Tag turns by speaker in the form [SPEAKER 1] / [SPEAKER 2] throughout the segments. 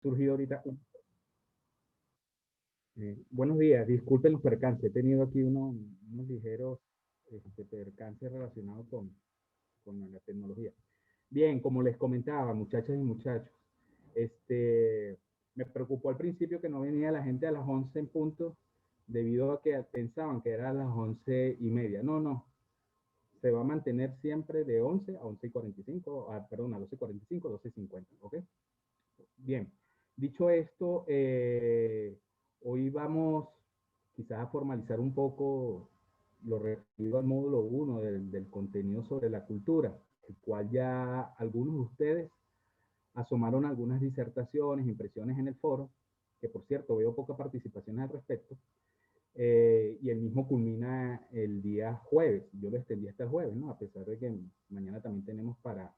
[SPEAKER 1] surgido ahorita. Buenos días, disculpen el percance, he tenido aquí unos ligeros percances relacionados con la tecnología. Bien, como les comentaba, muchachas y muchachos, me preocupó al principio que no venía la gente a las 11 en punto, debido a que pensaban que era a las 11:30. No, no, se va a mantener siempre de 11 a 11:45, perdón, a 12:45, 12:50, ¿ok? Bien, dicho esto, hoy vamos quizás a formalizar un poco lo referido al módulo 1 del contenido sobre la cultura, el cual ya algunos de ustedes asomaron algunas disertaciones, impresiones en el foro, que por cierto veo poca participación al respecto, y el mismo culmina el día jueves. Yo lo extendí hasta el jueves, ¿no? A pesar de que mañana también tenemos para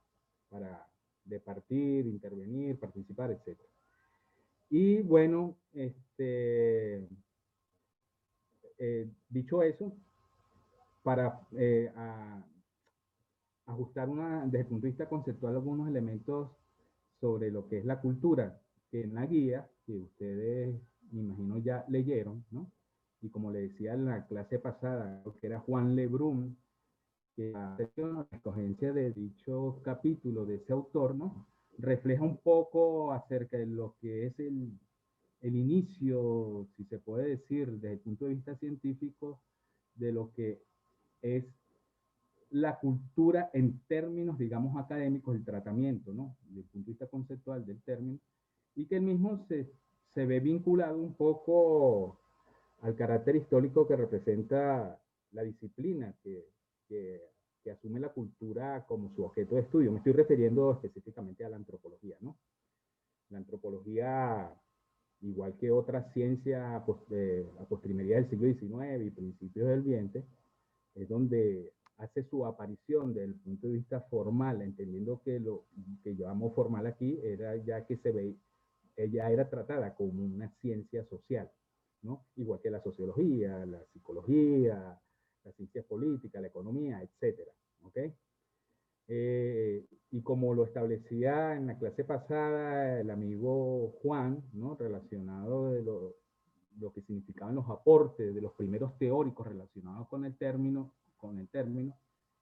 [SPEAKER 1] departir, intervenir, participar, etc. Y bueno, dicho eso, para ajustar desde el punto de vista conceptual algunos elementos sobre lo que es la cultura, que en la guía, que ustedes, me imagino, ya leyeron, ¿no? Y como le decía en la clase pasada, que era Juan Lebrun, que la escogencia de dicho capítulo de ese autor, ¿no? Refleja un poco acerca de lo que es el inicio, si se puede decir, desde el punto de vista científico, de lo que es la cultura en términos, digamos, académicos, el tratamiento, ¿no? Desde el punto de vista conceptual del término, y que el mismo se ve vinculado un poco al carácter histórico que representa la disciplina que, que asume la cultura como su objeto de estudio. Me estoy refiriendo específicamente a la antropología, ¿no? La antropología, igual que otras ciencias a postrimería del siglo XIX y principios del XX, es donde hace su aparición desde el punto de vista formal, entendiendo que lo que llamamos formal aquí era ya que ella era tratada como una ciencia social, ¿no? Igual que la sociología, la psicología, la ciencia política, la economía, etcétera, ¿ok? Y como lo establecía en la clase pasada el amigo Juan, ¿no? Relacionado de lo que significaban los aportes de los primeros teóricos relacionados con el término,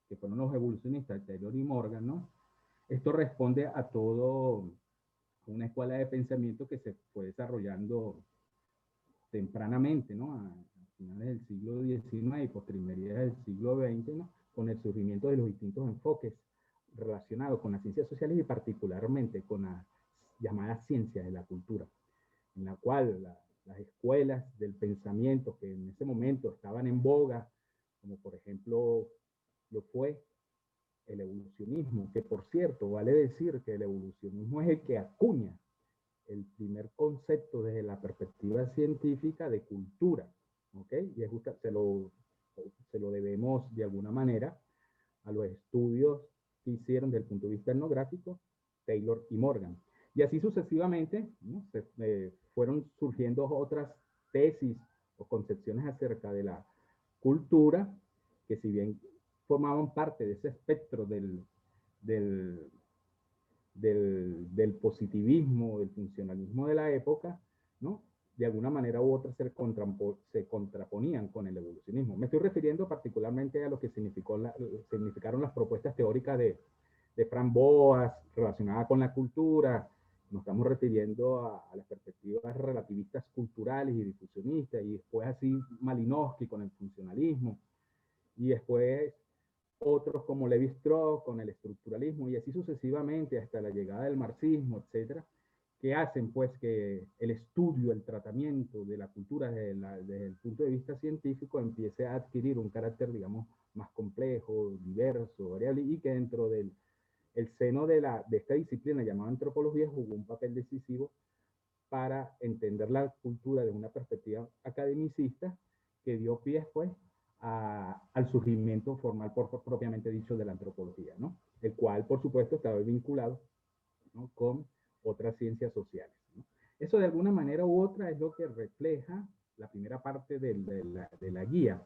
[SPEAKER 1] que fueron los evolucionistas Taylor y Morgan, ¿no? Esto responde a todo una escuela de pensamiento que se fue desarrollando tempranamente, ¿no? A finales del siglo XIX y postrimería del siglo XX, ¿no? Con el surgimiento de los distintos enfoques relacionados con las ciencias sociales y particularmente con las llamadas ciencias de la cultura, en la cual las escuelas del pensamiento que en ese momento estaban en boga, como por ejemplo lo fue el evolucionismo, que por cierto, vale decir que el evolucionismo es el que acuña el primer concepto desde la perspectiva científica de cultura, ¿ok? Y es justo, se lo debemos de alguna manera a los estudios que hicieron desde el punto de vista etnográfico Taylor y Morgan. Y así sucesivamente, ¿no? Fueron surgiendo otras tesis o concepciones acerca de la cultura, que si bien formaban parte de ese espectro del, del positivismo, del funcionalismo de la época, ¿no? De alguna manera u otra se contraponían con el evolucionismo. Me estoy refiriendo particularmente a lo que significaron las propuestas teóricas de Frank Boas relacionadas con la cultura. Nos estamos refiriendo a las perspectivas relativistas culturales y difusionistas, y después así Malinowski con el funcionalismo, y después otros como Levi Strauss con el estructuralismo, y así sucesivamente hasta la llegada del marxismo, etcétera, que hacen pues que el estudio, el tratamiento de la cultura desde el punto de vista científico empiece a adquirir un carácter, digamos, más complejo, diverso, variable, y que dentro del el seno de esta disciplina llamada antropología jugó un papel decisivo para entender la cultura desde una perspectiva academicista, que dio pie pues al surgimiento formal propiamente dicho de la antropología, ¿no? El cual por supuesto estaba vinculado, ¿no? Con otras ciencias sociales, ¿no? Eso de alguna manera u otra es lo que refleja la primera parte de la guía,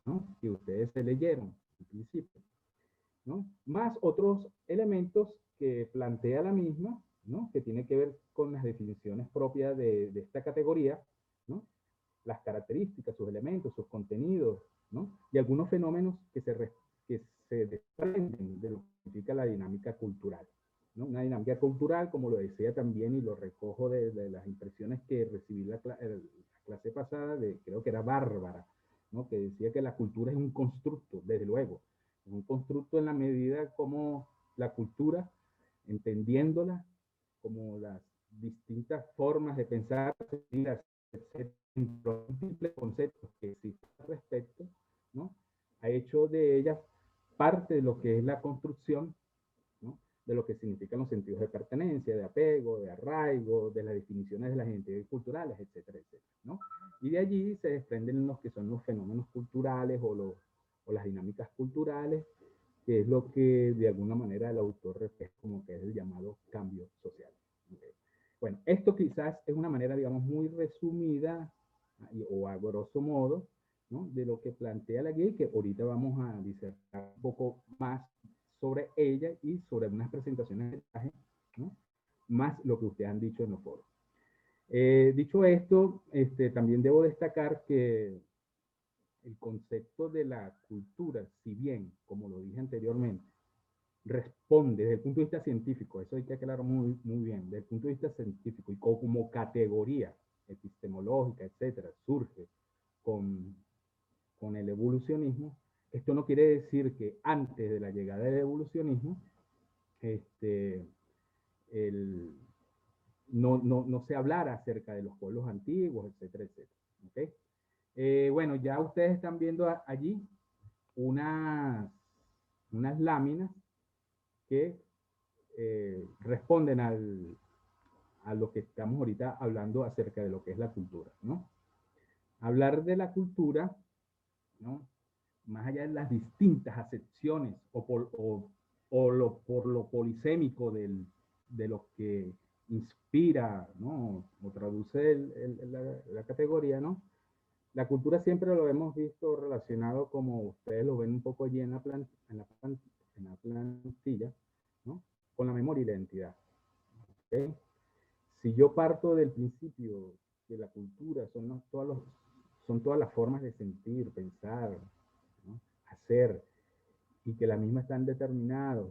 [SPEAKER 1] ¿no? Que ustedes se leyeron al principio, ¿no? Más otros elementos que plantea la misma, ¿no? Que tiene que ver con las definiciones propias de esta categoría, ¿no? Las características, sus elementos, sus contenidos, ¿no? Y algunos fenómenos que se desprenden de lo que significa la dinámica cultural, ¿no? Una dinámica cultural, como lo decía también, y lo recojo de las impresiones que recibí la clase pasada, creo que era Bárbara, ¿no? Que decía que la cultura es un constructo, desde luego, es un constructo en la medida como la cultura, entendiéndola como las distintas formas de pensar, los múltiples conceptos que existen al respecto, ¿no? Ha hecho de ellas parte de lo que es la construcción, ¿no? De lo que significan los sentidos de pertenencia, de apego, de arraigo, de las definiciones de las identidades culturales, etcétera, etcétera, ¿no? Y de allí se desprenden los que son los fenómenos culturales o las dinámicas culturales, que es lo que de alguna manera el autor refleja como que es el llamado cambio social. Okay. Bueno, esto quizás es una manera, digamos, muy resumida o a grosso modo, ¿no? De lo que plantea la guía y que ahorita vamos a disertar un poco más sobre ella y sobre unas presentaciones de mensaje, ¿no? Más lo que ustedes han dicho en los foros. Dicho esto, también debo destacar que el concepto de la cultura, si bien, como lo dije anteriormente, responde desde el punto de vista científico, eso hay que aclarar muy, muy bien, desde el punto de vista científico y como categoría epistemológica, etcétera, surge con, con el evolucionismo. Esto no quiere decir que antes de la llegada del evolucionismo, el, no se hablara acerca de los pueblos antiguos, etcétera, etcétera. ¿Okay? Bueno, ya ustedes están viendo allí unas láminas que responden a lo que estamos ahorita hablando acerca de lo que es la cultura, ¿no? Hablar de la cultura, ¿no? Más allá de las distintas acepciones por lo polisémico de lo que inspira, ¿no? O traduce la categoría, ¿no? La cultura siempre lo hemos visto relacionado, como ustedes lo ven un poco allí en la plantilla, ¿no? Con la memoria y la identidad. ¿Okay? Si yo parto del principio que la cultura son todas las formas de sentir, pensar, ¿no? Hacer, y que las mismas están determinadas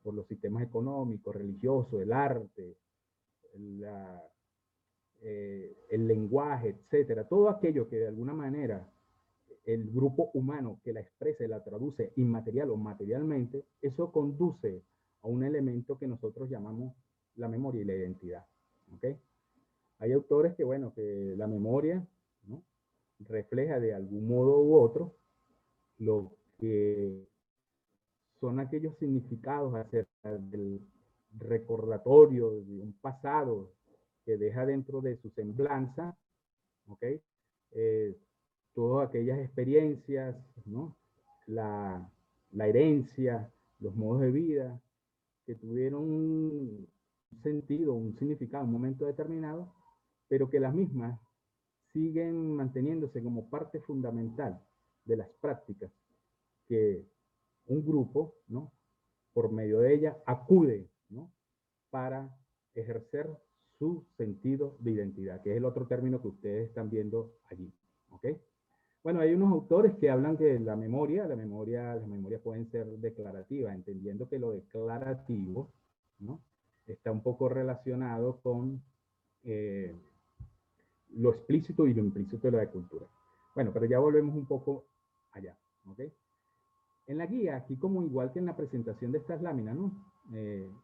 [SPEAKER 1] por los sistemas económicos, religiosos, el arte, la, el lenguaje, etcétera, todo aquello que de alguna manera el grupo humano que la expresa y la traduce inmaterial o materialmente, eso conduce a un elemento que nosotros llamamos la memoria y la identidad. ¿Okay? Hay autores que, bueno, que la memoria, ¿no? Refleja de algún modo u otro lo que son aquellos significados acerca del recordatorio de un pasado que deja dentro de su semblanza, ¿ok? Eh, todas aquellas experiencias, ¿no? La, la herencia, los modos de vida que tuvieron un sentido, un significado, un momento determinado, pero que las mismas siguen manteniéndose como parte fundamental de las prácticas que un grupo, ¿no? Por medio de ella acude, ¿no? Para ejercer su sentido de identidad, que es el otro término que ustedes están viendo allí. ¿Ok? Bueno, hay unos autores que hablan que las memorias pueden ser declarativas, entendiendo que lo declarativo, ¿no? Está un poco relacionado con lo explícito y lo implícito de la cultura. Bueno, pero ya volvemos un poco allá. ¿Ok? En la guía, aquí como igual que en la presentación de estas láminas, ¿no?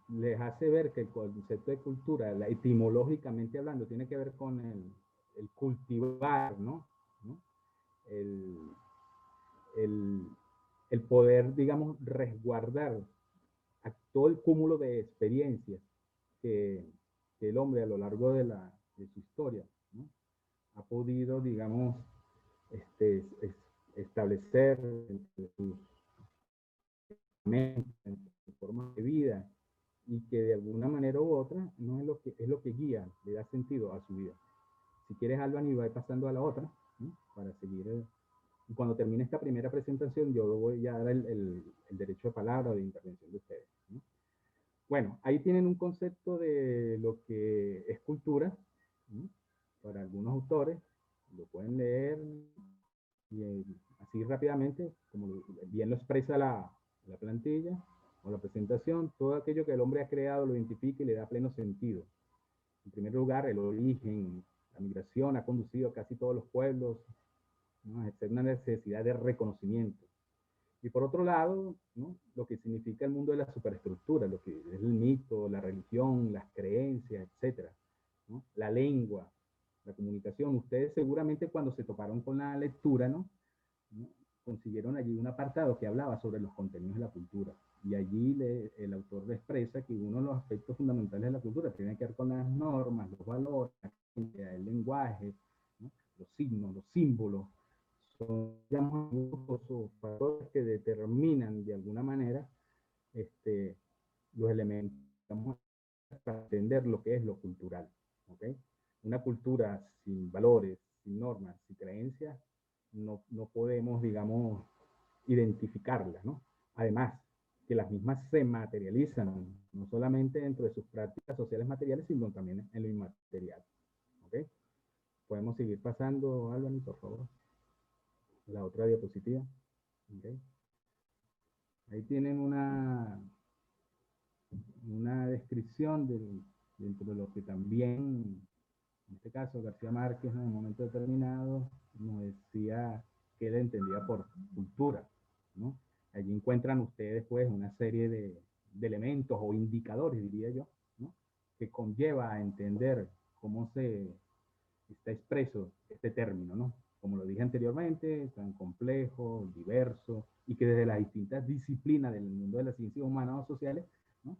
[SPEAKER 1] Les hace ver que el concepto de cultura, etimológicamente hablando, tiene que ver con el cultivar, ¿no? ¿No? El, el, el poder, digamos, resguardar a todo el cúmulo de experiencias que, que el hombre a lo largo de su historia, ¿no? Ha podido, digamos, establecer entre sus formas de vida, y que de alguna manera u otra no es lo que guía, le da sentido a su vida. Si quieres, Alban, y va pasando a la otra, ¿no? Para seguir. Y cuando termine esta primera presentación, yo voy a dar el derecho de palabra o de intervención de ustedes, ¿no? Bueno, ahí tienen un concepto de lo que es cultura, ¿no? Para algunos autores, lo pueden leer y, así rápidamente, como bien lo expresa la plantilla o la presentación, todo aquello que el hombre ha creado lo identifica y le da pleno sentido. En primer lugar, el origen, la migración ha conducido a casi todos los pueblos, ¿no?, a ejercer una necesidad de reconocimiento. Y por otro lado, ¿no?, lo que significa el mundo de la superestructura, lo que es el mito, la religión, las creencias, etcétera, ¿no? La lengua, la comunicación. Ustedes seguramente cuando se toparon con la lectura, ¿no?, consiguieron allí un apartado que hablaba sobre los contenidos de la cultura. Y allí el autor le expresa que uno de los aspectos fundamentales de la cultura tiene que ver con las normas, los valores, el lenguaje, ¿no?, los signos, los símbolos. Son, digamos, los factores que determinan de alguna manera los elementos, digamos, para entender lo que es lo cultural. ¿Okay? Una cultura sin valores, sin normas, sin creencias, no podemos, digamos, identificarla, ¿no? Además, que las mismas se materializan, no solamente dentro de sus prácticas sociales materiales, sino también en lo inmaterial. ¿Okay? Podemos seguir pasando, Albany, por favor. La otra diapositiva. ¿Okay? Ahí tienen una descripción dentro de lo que también, en este caso, García Márquez en un momento determinado nos decía que él entendía por cultura, ¿no? Allí encuentran ustedes pues una serie de elementos o indicadores, diría yo, ¿no?, que conlleva a entender cómo se está expreso este término, ¿no? Como lo dije anteriormente, tan complejo, diverso, y que desde las distintas disciplinas del mundo de las ciencias humanas o sociales, ¿no?,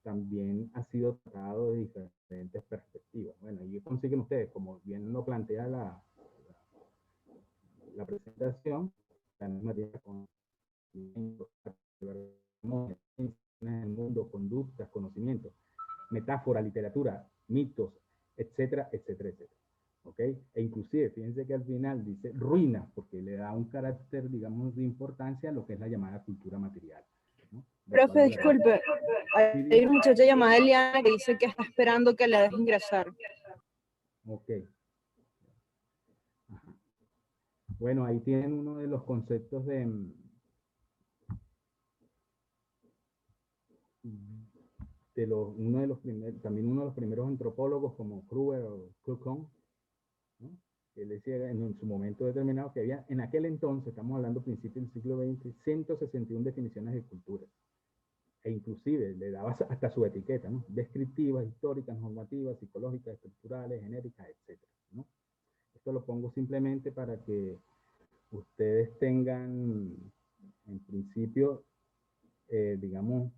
[SPEAKER 1] también ha sido tratado de diferentes perspectivas. Bueno, y consiguen ustedes, como bien lo plantea la presentación, la misma tiene con el mundo, conductas, conocimientos, metáfora, literatura, mitos, etcétera, etcétera, etcétera. ¿Ok? E inclusive, fíjense que al final dice ruina, porque le da un carácter, digamos, de importancia a lo que es la llamada cultura material, ¿no?
[SPEAKER 2] Profe, disculpe, hay una muchacha llamada Eliana que dice que está esperando que la deje ingresar.
[SPEAKER 1] Ok. Ajá. Bueno, ahí tienen uno de los conceptos también uno de los primeros antropólogos como Kruger o Crookhorn, ¿no? Él decía en su momento determinado que había, en aquel entonces, estamos hablando principios del siglo XX, 161 definiciones de cultura. E inclusive le daba hasta su etiqueta, ¿no? Descriptivas, históricas, normativas, psicológicas, estructurales, genéricas, etc., ¿no? Esto lo pongo simplemente para que ustedes tengan, en principio, digamos,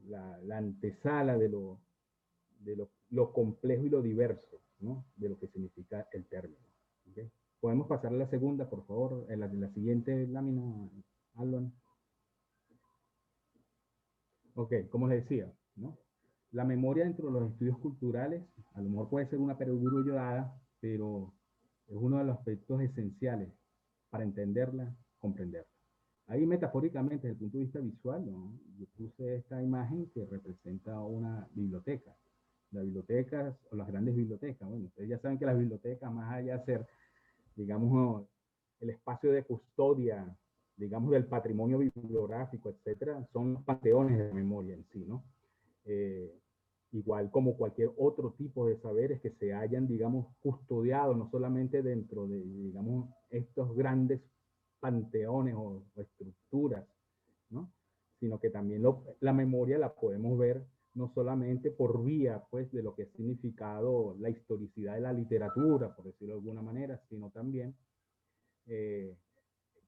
[SPEAKER 1] la antesala de lo complejo y lo diverso, ¿no?, de lo que significa el término. ¿Okay? Podemos pasar a la segunda, por favor, en la siguiente lámina, Alon. Ok, como les decía, ¿no?, la memoria dentro de los estudios culturales, a lo mejor puede ser una perogrullada, pero es uno de los aspectos esenciales para entenderla, comprenderla. Ahí metafóricamente, desde el punto de vista visual, ¿no?, yo puse esta imagen que representa una biblioteca. Las bibliotecas o las grandes bibliotecas, bueno, ustedes ya saben que las bibliotecas, más allá de ser, digamos, el espacio de custodia, digamos, del patrimonio bibliográfico, etcétera, son los panteones de memoria en sí, ¿no? Igual como cualquier otro tipo de saberes que se hayan, digamos, custodiado, no solamente dentro de, digamos, estos grandes panteones o estructuras, ¿no?, sino que también la memoria la podemos ver no solamente por vía, pues, de lo que ha significado la historicidad de la literatura, por decirlo de alguna manera, sino también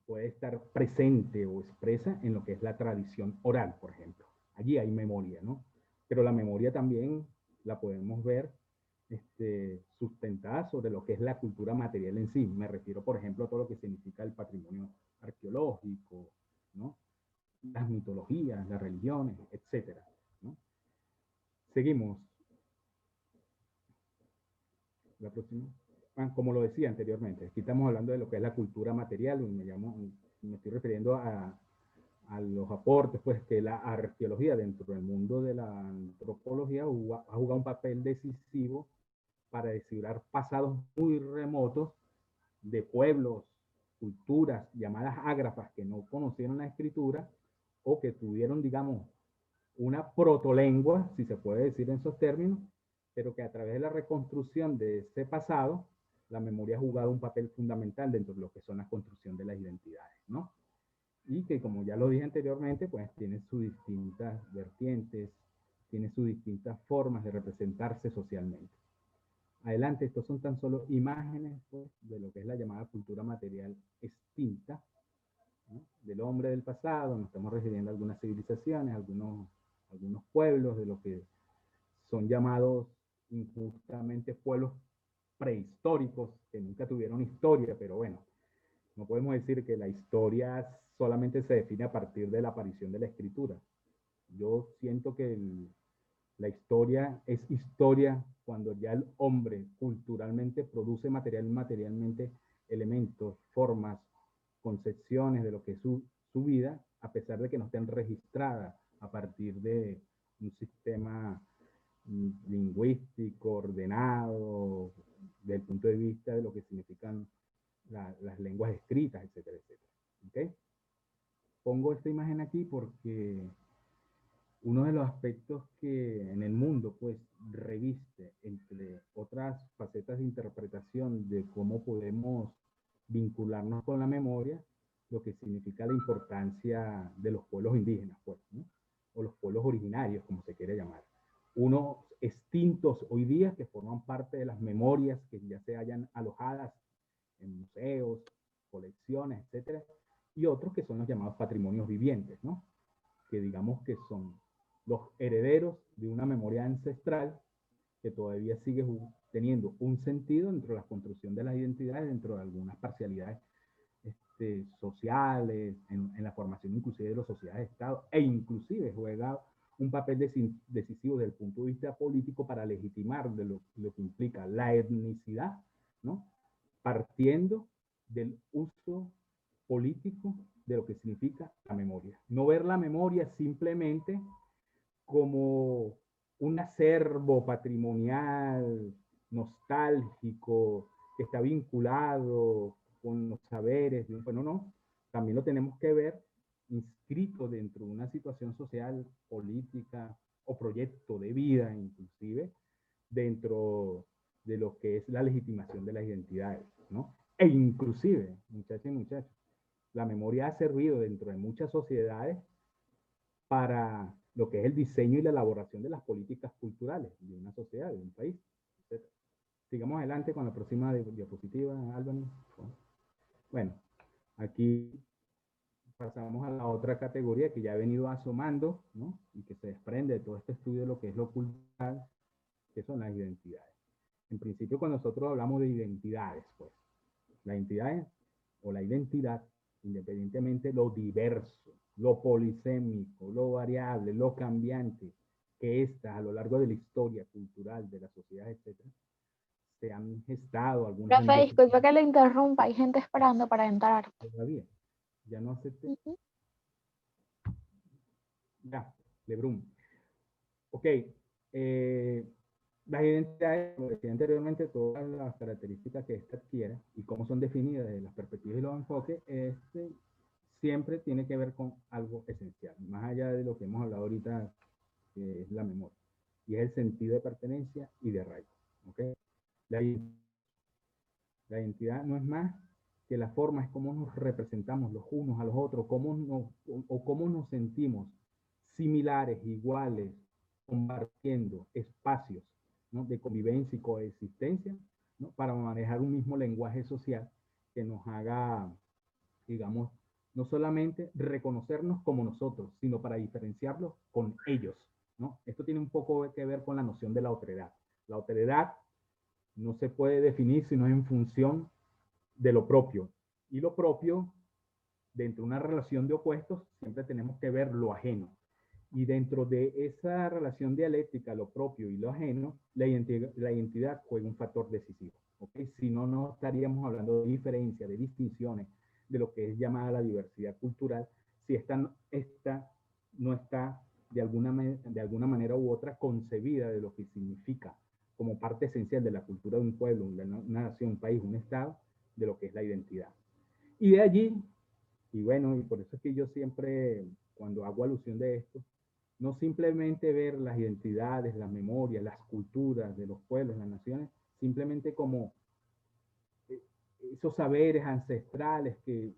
[SPEAKER 1] puede estar presente o expresa en lo que es la tradición oral, por ejemplo. Allí hay memoria, ¿no? Pero la memoria también la podemos ver sustentada sobre lo que es la cultura material en sí. Me refiero, por ejemplo, a todo lo que significa el patrimonio arqueológico, ¿no?, las mitologías, las religiones, etcétera, ¿no? Seguimos. La próxima. Como lo decía anteriormente, aquí estamos hablando de lo que es la cultura material, me estoy refiriendo a a los aportes pues, que la arqueología dentro del mundo de la antropología ha jugado un papel decisivo para descifrar pasados muy remotos de pueblos, culturas llamadas ágrafas que no conocieron la escritura o que tuvieron, digamos, una protolengua, si se puede decir en esos términos, pero que a través de la reconstrucción de ese pasado, la memoria ha jugado un papel fundamental dentro de lo que son la construcción de las identidades, ¿no? Y que, como ya lo dije anteriormente, pues tiene sus distintas vertientes, tiene sus distintas formas de representarse socialmente. Adelante, estos son tan solo imágenes pues, de lo que es la llamada cultura material extinta, ¿no? Del hombre del pasado. Nos estamos refiriendo a algunas civilizaciones, algunos pueblos, de lo que son llamados injustamente pueblos prehistóricos, que nunca tuvieron historia, pero bueno, no podemos decir que la historia solamente se define a partir de la aparición de la escritura. Yo siento que la historia es historia cuando ya el hombre culturalmente produce materialmente elementos, formas, concepciones de lo que es su vida, a pesar de que no estén registradas a partir de un sistema lingüístico, ordenado, desde el punto de vista de lo que significan las lenguas escritas, etcétera, etcétera. ¿Okay? Pongo esta imagen aquí porque uno de los aspectos que en el mundo pues reviste entre otras facetas de interpretación de cómo podemos vincularnos con la memoria, lo que significa la importancia de los pueblos indígenas, pues, ¿no? O los pueblos originarios, como se quiere llamar. Unos extintos hoy día que forman parte de las memorias que ya se hayan alojadas en museos, colecciones, etcétera, y otros que son los llamados patrimonios vivientes, ¿no? Que digamos que son los herederos de una memoria ancestral que todavía sigue teniendo un sentido dentro de la construcción de las identidades, dentro de algunas parcialidades sociales, en la formación inclusive de las sociedades de Estado, e inclusive juega un papel decisivo desde el punto de vista político para legitimar de lo que implica la etnicidad, ¿no? Partiendo del uso político de lo que significa la memoria. No ver la memoria simplemente como un acervo patrimonial, nostálgico, que está vinculado con los saberes. Bueno, no, también lo tenemos que ver inscrito dentro de una situación social, política o proyecto de vida, inclusive, dentro de lo que es la legitimación de las identidades, ¿no? E inclusive, muchachos y muchachos, la memoria ha servido dentro de muchas sociedades para lo que es el diseño y la elaboración de las políticas culturales de una sociedad, de un país, etc. Sigamos adelante con la próxima diapositiva, Albany. Bueno, aquí pasamos a la otra categoría que ya he venido asomando, ¿no? Y que se desprende de todo este estudio de lo que es lo cultural, que son las identidades. En principio, cuando nosotros hablamos de identidades, pues, la identidad o la identidad, independientemente de lo diverso, lo polisémico, lo variable, lo cambiante, que estas a lo largo de la historia cultural de la sociedad, etcétera, se han gestado algunas
[SPEAKER 3] Profe, disculpe que le interrumpa, hay gente esperando para entrar.
[SPEAKER 1] todavía. Ya no acepté. Ya, Lebrun. Ok. Las identidades, como decía anteriormente, todas las características que ésta adquiere y cómo son definidas desde las perspectivas y los enfoques, siempre tiene que ver con algo esencial, más allá de lo que hemos hablado ahorita, que es la memoria, y es el sentido de pertenencia y de arraigo. ¿Okay? La identidad no es más que la forma, es cómo nos representamos los unos a los otros, cómo nos sentimos similares, iguales, compartiendo espacios, ¿no? De convivencia y coexistencia, ¿no? Para manejar un mismo lenguaje social que nos haga, digamos, no solamente reconocernos como nosotros, sino para diferenciarlos con ellos, ¿no? Esto tiene un poco que ver con la noción de la otredad. La otredad no se puede definir sino en función de lo propio. Y lo propio, dentro de una relación de opuestos, siempre tenemos que ver lo ajeno. Y dentro de esa relación dialéctica, lo propio y lo ajeno, la identidad juega un factor decisivo. ¿Okay? Si no, no estaríamos hablando de diferencia, de distinciones, de lo que es llamada la diversidad cultural, si esta concebida de lo que significa como parte esencial de la cultura de un pueblo, una nación, un país, un estado, de lo que es la identidad. Y de allí, y bueno, y por eso es que yo siempre, cuando hago alusión de esto, no simplemente ver las identidades, las memorias, las culturas de los pueblos, las naciones, simplemente como esos saberes ancestrales que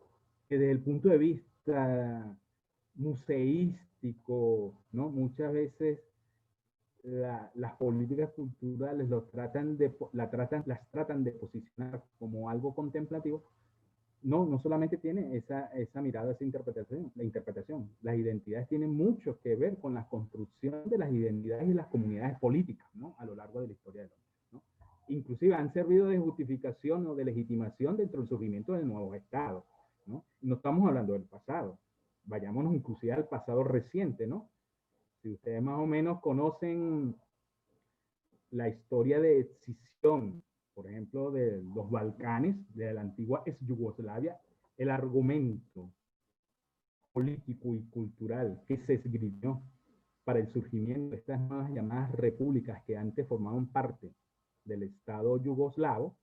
[SPEAKER 1] desde el punto de vista museístico, ¿no? Muchas veces las políticas culturales las tratan de posicionar como algo contemplativo. No solamente tiene esa mirada, esa interpretación, la interpretación. Las identidades tienen mucho que ver con la construcción de las identidades y las comunidades políticas, ¿no? A lo largo de la historia del hombre, ¿no? Inclusive han servido de justificación o de legitimación dentro del surgimiento de nuevos estados, ¿no? No estamos hablando del pasado. Vayámonos inclusive al pasado reciente, ¿no? Si ustedes más o menos conocen la historia de escisión, por ejemplo, de los Balcanes, de la antigua ex Yugoslavia, el argumento político y cultural que se esgrimió para el surgimiento de estas nuevas llamadas repúblicas que antes formaban parte del Estado yugoslavo,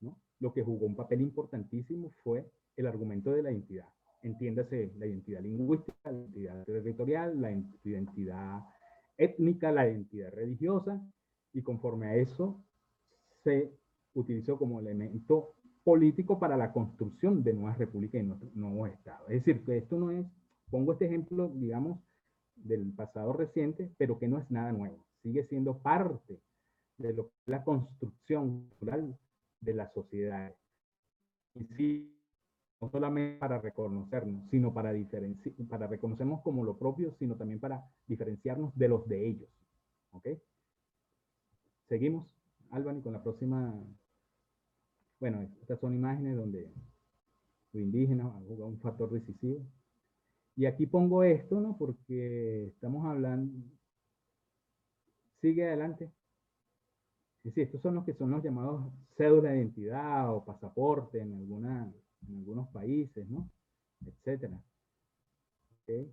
[SPEAKER 1] ¿no? Lo que jugó un papel importantísimo fue el argumento de la identidad. Entiéndase la identidad lingüística, la identidad territorial, la identidad étnica, la identidad religiosa, y conforme a eso se utilizó como elemento político para la construcción de nuevas repúblicas y nuevos estados. Es decir, que esto no es, pongo este ejemplo, digamos, del pasado reciente, pero que no es nada nuevo. Sigue siendo parte de lo que es la construcción cultural de la sociedad. Y sí, no solamente para reconocernos, sino para reconocernos como lo propio, sino también para diferenciarnos de los de ellos. ¿Ok? Seguimos, Albany, con la próxima. Bueno, estas son imágenes donde los indígenas han jugado un factor decisivo. Y aquí pongo esto, ¿no? Porque estamos hablando. Sigue adelante. Sí, estos son los que son los llamados cédula de identidad o pasaporte en algunos países, ¿no? Etcétera. ¿Okay?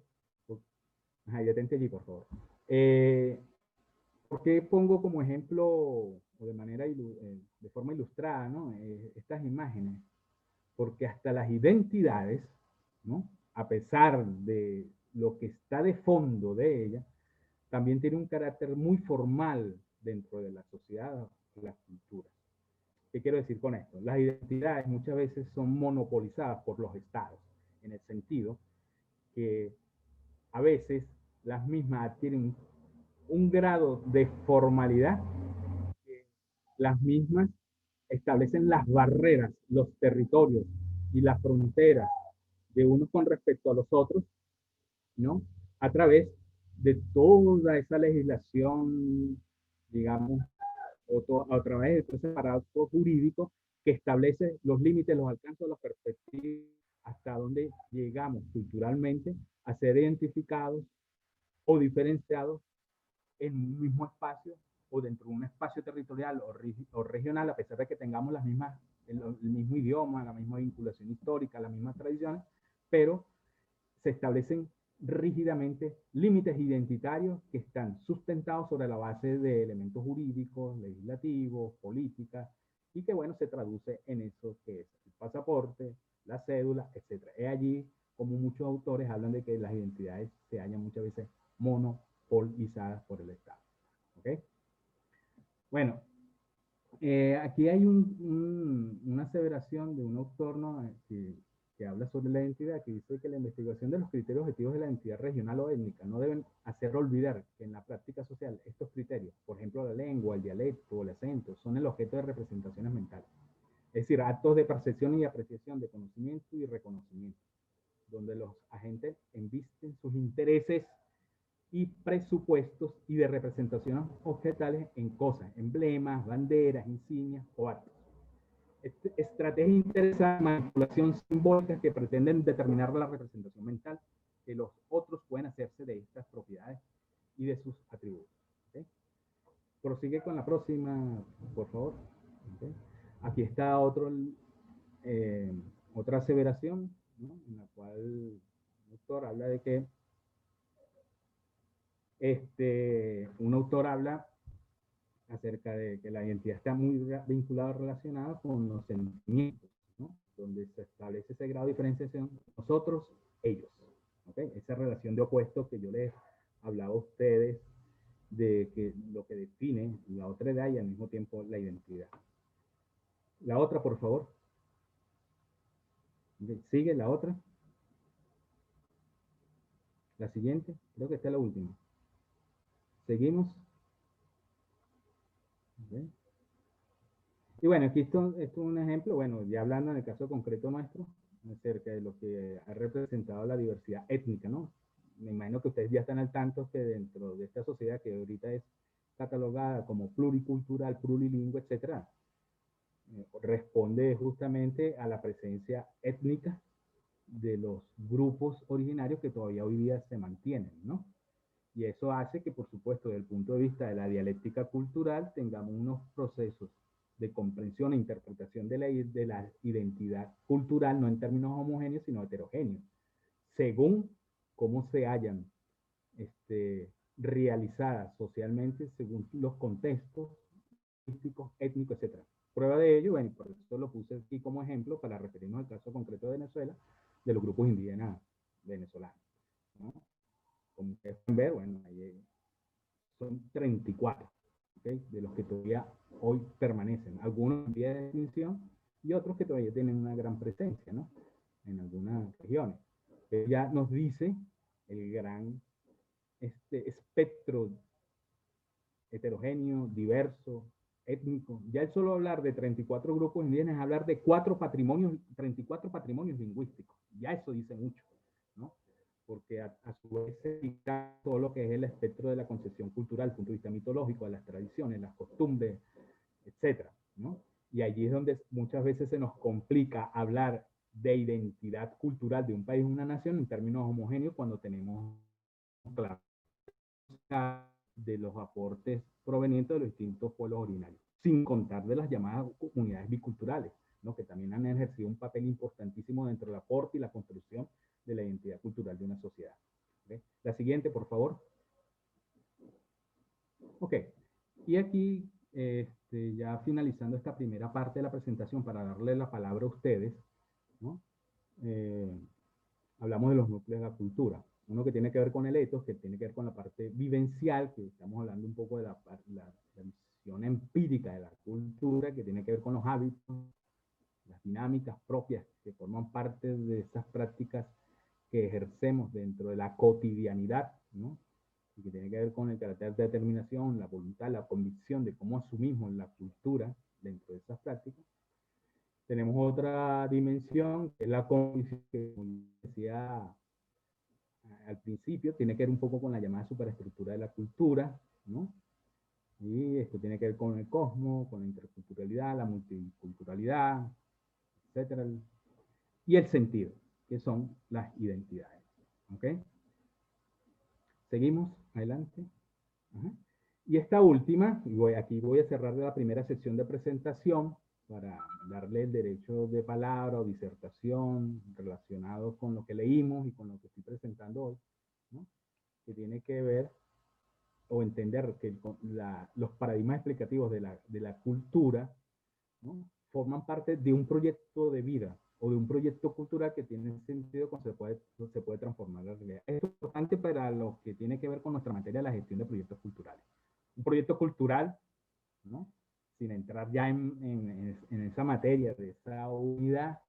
[SPEAKER 1] Ajá, ya te entendí, por favor. ¿Por qué pongo como ejemplo o de forma ilustrada, ¿no? Estas imágenes? Porque hasta las identidades, ¿no? A pesar de lo que está de fondo de ellas, también tiene un carácter muy formal dentro de la sociedad, de la cultura. ¿Qué quiero decir con esto? Las identidades muchas veces son monopolizadas por los estados, en el sentido que a veces las mismas adquieren un grado de formalidad que las mismas establecen las barreras, los territorios y las fronteras de unos con respecto a los otros, ¿no? A través de toda esa legislación, digamos, a través de todo ese aparato jurídico que establece los límites, los alcances, las perspectivas, hasta donde llegamos culturalmente a ser identificados o diferenciados en un mismo espacio o dentro de un espacio territorial o regional, a pesar de que tengamos el mismo idioma, la misma vinculación histórica, las mismas tradiciones, pero se establecen rígidamente límites identitarios que están sustentados sobre la base de elementos jurídicos, legislativos, políticas, y que, bueno, se traduce en eso que es el pasaporte, la cédula, etc. Es allí como muchos autores hablan de que las identidades se hallan muchas veces monopolizadas por el Estado. ¿Ok? Bueno, aquí hay una aseveración de un autor, ¿no? que habla sobre la identidad, que dice que la investigación de los criterios objetivos de la identidad regional o étnica no deben hacer olvidar que en la práctica social estos criterios, por ejemplo la lengua, el dialecto o el acento, son el objeto de representaciones mentales. Es decir, actos de percepción y apreciación de conocimiento y reconocimiento, donde los agentes embisten sus intereses y presupuestos y de representaciones objetales en cosas, emblemas, banderas, insignias o actos. Estrategias interesadas, manipulación simbólica que pretenden determinar la representación mental que los otros pueden hacerse de estas propiedades y de sus atributos. ¿Okay? Prosigue con la próxima, por favor. ¿Okay? Aquí está otra aseveración, ¿no? En la cual el autor habla de que Un autor habla acerca de que la identidad está muy vinculada, relacionada con los sentimientos, ¿no? Donde se establece ese grado de diferenciación, nosotros, ellos, ¿okay? Esa relación de opuestos que yo les hablaba a ustedes, de que lo que define la otra edad y al mismo tiempo la identidad. La otra, por favor. Sigue la otra. La siguiente, creo que esta es la última. Seguimos. ¿Okay? Y bueno, aquí esto es un ejemplo, bueno, ya hablando en el caso concreto nuestro, acerca de lo que ha representado la diversidad étnica, ¿no? Me imagino que ustedes ya están al tanto que dentro de esta sociedad que ahorita es catalogada como pluricultural, plurilingüe, etcétera, responde justamente a la presencia étnica de los grupos originarios que todavía hoy día se mantienen, ¿no? Y eso hace que, por supuesto, desde el punto de vista de la dialéctica cultural, tengamos unos procesos de comprensión e interpretación de la identidad cultural, no en términos homogéneos, sino heterogéneos, según cómo se hayan realizadas socialmente, según los contextos políticos, étnicos, etc. Prueba de ello, bueno, por eso lo puse aquí como ejemplo para referirnos al caso concreto de Venezuela, de los grupos indígenas venezolanos, ¿no? Como ustedes pueden ver, bueno, ahí son 34, ¿okay? De los que todavía hoy permanecen. Algunos en vía de extinción y otros que todavía tienen una gran presencia, ¿no? En algunas regiones. Pero ya nos dice el gran espectro heterogéneo, diverso, étnico. Ya el solo hablar de 34 grupos indígenas es hablar de 34 patrimonios lingüísticos. Ya eso dice mucho, ¿no? Porque a su vez se indica todo lo que es el espectro de la concepción cultural, el punto de vista mitológico, de las tradiciones, las costumbres, etcétera, ¿no? Y allí es donde muchas veces se nos complica hablar de identidad cultural de un país o una nación en términos homogéneos cuando tenemos claro de los aportes provenientes de los distintos pueblos originarios, sin contar de las llamadas comunidades biculturales, ¿no? Que también han ejercido un papel importantísimo dentro del aporte y la construcción de la identidad cultural de una sociedad. ¿Okay? La siguiente, por favor. Ok, y aquí, ya finalizando esta primera parte de la presentación para darle la palabra a ustedes, ¿no? Hablamos de los núcleos de la cultura. Uno que tiene que ver con el ethos, que tiene que ver con la parte vivencial, que estamos hablando un poco de la visión empírica de la cultura, que tiene que ver con los hábitos, las dinámicas propias que forman parte de esas prácticas que ejercemos dentro de la cotidianidad, ¿no? Y que tiene que ver con el carácter de determinación, la voluntad, la convicción de cómo asumimos la cultura dentro de esas prácticas. Tenemos otra dimensión, que es la convicción, que como decía al principio, tiene que ver un poco con la llamada superestructura de la cultura, ¿no? Y esto tiene que ver con el cosmos, con la interculturalidad, la multiculturalidad, etcétera. Y el sentido, que son las identidades. ¿Ok? Seguimos, adelante. Ajá. Y esta última, y aquí voy a cerrar la primera sección de presentación para darle el derecho de palabra o disertación relacionado con lo que leímos y con lo que estoy presentando hoy, ¿no? Que tiene que ver o entender que los paradigmas explicativos de la cultura, ¿no? Forman parte de un proyecto de vida o de un proyecto cultural que tiene sentido cuando se puede transformar la realidad. Es importante para lo que tiene que ver con nuestra materia de la gestión de proyectos culturales. Un proyecto cultural, ¿no? Sin entrar ya en esa materia de esa unidad,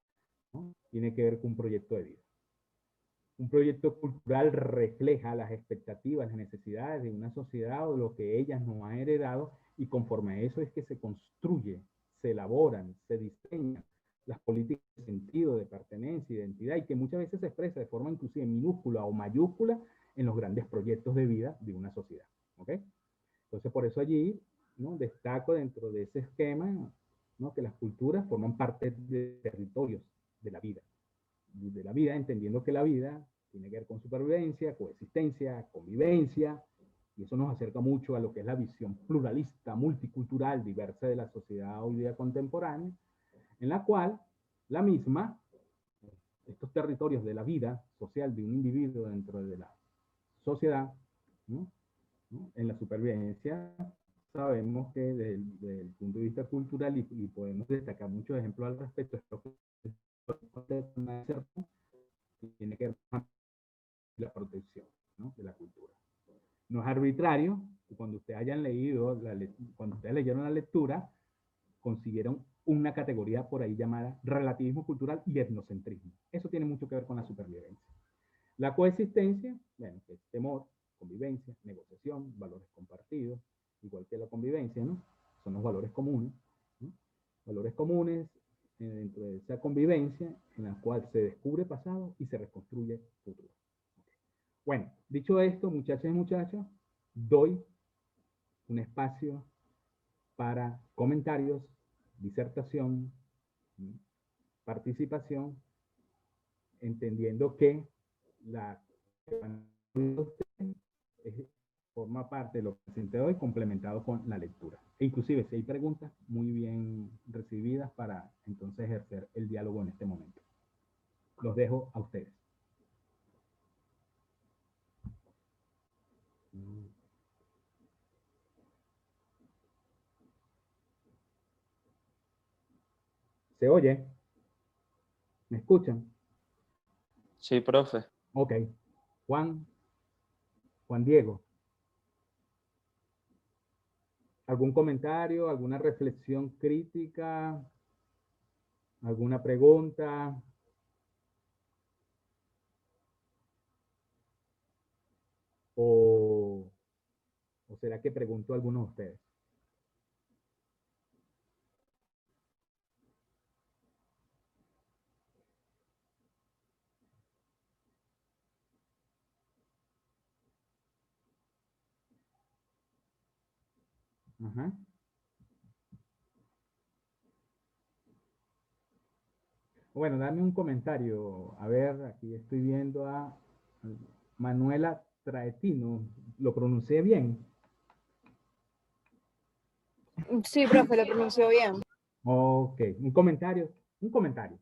[SPEAKER 1] ¿no? Tiene que ver con un proyecto de vida. Un proyecto cultural refleja las expectativas, las necesidades de una sociedad o lo que ellas nos han heredado, y conforme a eso es que se construye, se elaboran, se diseñan las políticas de sentido, de pertenencia, identidad, y que muchas veces se expresa de forma inclusive minúscula o mayúscula en los grandes proyectos de vida de una sociedad. ¿Ok? Entonces, por eso allí, ¿no? Destaco dentro de ese esquema, ¿no? Que las culturas forman parte de territorios de la vida, entendiendo que la vida tiene que ver con supervivencia, coexistencia, convivencia, y eso nos acerca mucho a lo que es la visión pluralista, multicultural, diversa de la sociedad hoy día contemporánea, en la cual la misma, estos territorios de la vida social de un individuo dentro de la sociedad, ¿no? ¿no? En la supervivencia sabemos que desde el punto de vista cultural, y podemos destacar muchos ejemplos al respecto, tiene que ver con la protección, ¿no?, de la cultura. No es arbitrario, cuando ustedes hayan leído, cuando ustedes leyeron la lectura, consiguieron una categoría por ahí llamada relativismo cultural y etnocentrismo. Eso tiene mucho que ver con la supervivencia. La coexistencia, bueno, es temor, convivencia, negociación, valores compartidos, igual que la convivencia, ¿no? Son los valores comunes, ¿no? Valores comunes dentro de esa convivencia en la cual se descubre pasado y se reconstruye futuro. Bueno, dicho esto, muchachas y muchachos, doy un espacio para comentarios, disertación, participación, entendiendo que la forma parte de lo que presenté hoy, complementado con la lectura. E inclusive, si hay preguntas, muy bien recibidas para entonces ejercer el diálogo en este momento. Los dejo a ustedes. ¿Se oye? ¿Me escuchan?
[SPEAKER 4] Sí, profe.
[SPEAKER 1] Ok. Juan Diego. ¿Algún comentario, alguna reflexión crítica, alguna pregunta? ¿O será que pregunto a alguno de ustedes? Ajá. Bueno, dame un comentario. A ver, aquí estoy viendo a Manuela Traetino. ¿Lo pronuncié bien?
[SPEAKER 2] Sí, profe, lo pronunció bien.
[SPEAKER 1] Ok, un comentario. Un comentario.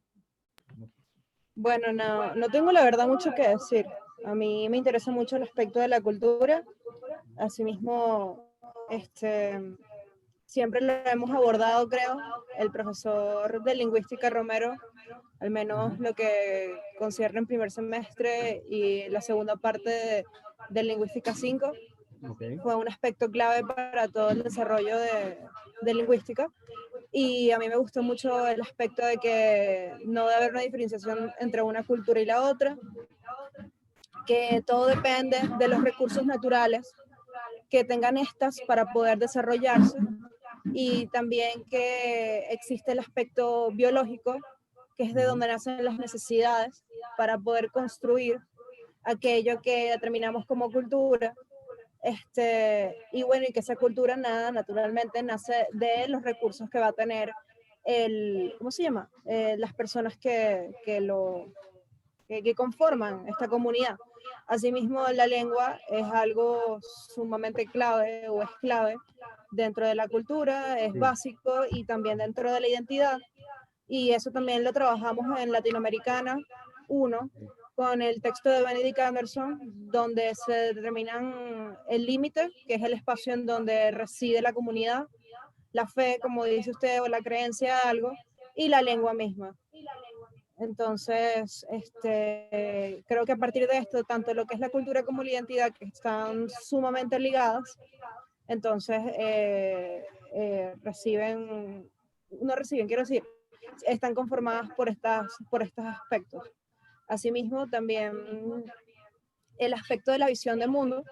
[SPEAKER 2] Bueno, no tengo la verdad mucho que decir. A mí me interesa mucho el aspecto de la cultura. Asimismo, siempre lo hemos abordado, creo, el profesor de lingüística Romero, al menos lo que concierne en primer semestre y la segunda parte de lingüística 5.
[SPEAKER 1] Okay.
[SPEAKER 2] Fue un aspecto clave para todo el desarrollo de lingüística. Y a mí me gustó mucho el aspecto de que no debe haber una diferenciación entre una cultura y la otra, que todo depende de los recursos naturales que tengan estas para poder desarrollarse, y también que existe el aspecto biológico, que es de donde nacen las necesidades para poder construir aquello que determinamos como cultura. Y bueno, y que esa cultura nada, naturalmente nace de los recursos que va a tener ¿cómo se llama? Las personas que conforman esta comunidad. Asimismo, la lengua es algo sumamente clave o es clave dentro de la cultura, es básico y también dentro de la identidad. Y eso también lo trabajamos en Latinoamericana 1 con el texto de Benedict Anderson, donde se determinan el límite, que es el espacio en donde reside la comunidad, la fe, como dice usted, o la creencia de algo, y la lengua misma. Entonces, creo que a partir de esto, tanto lo que es la cultura como la identidad, que están sumamente ligadas, entonces están conformadas por estos aspectos. Asimismo, también el aspecto de la visión de mundo,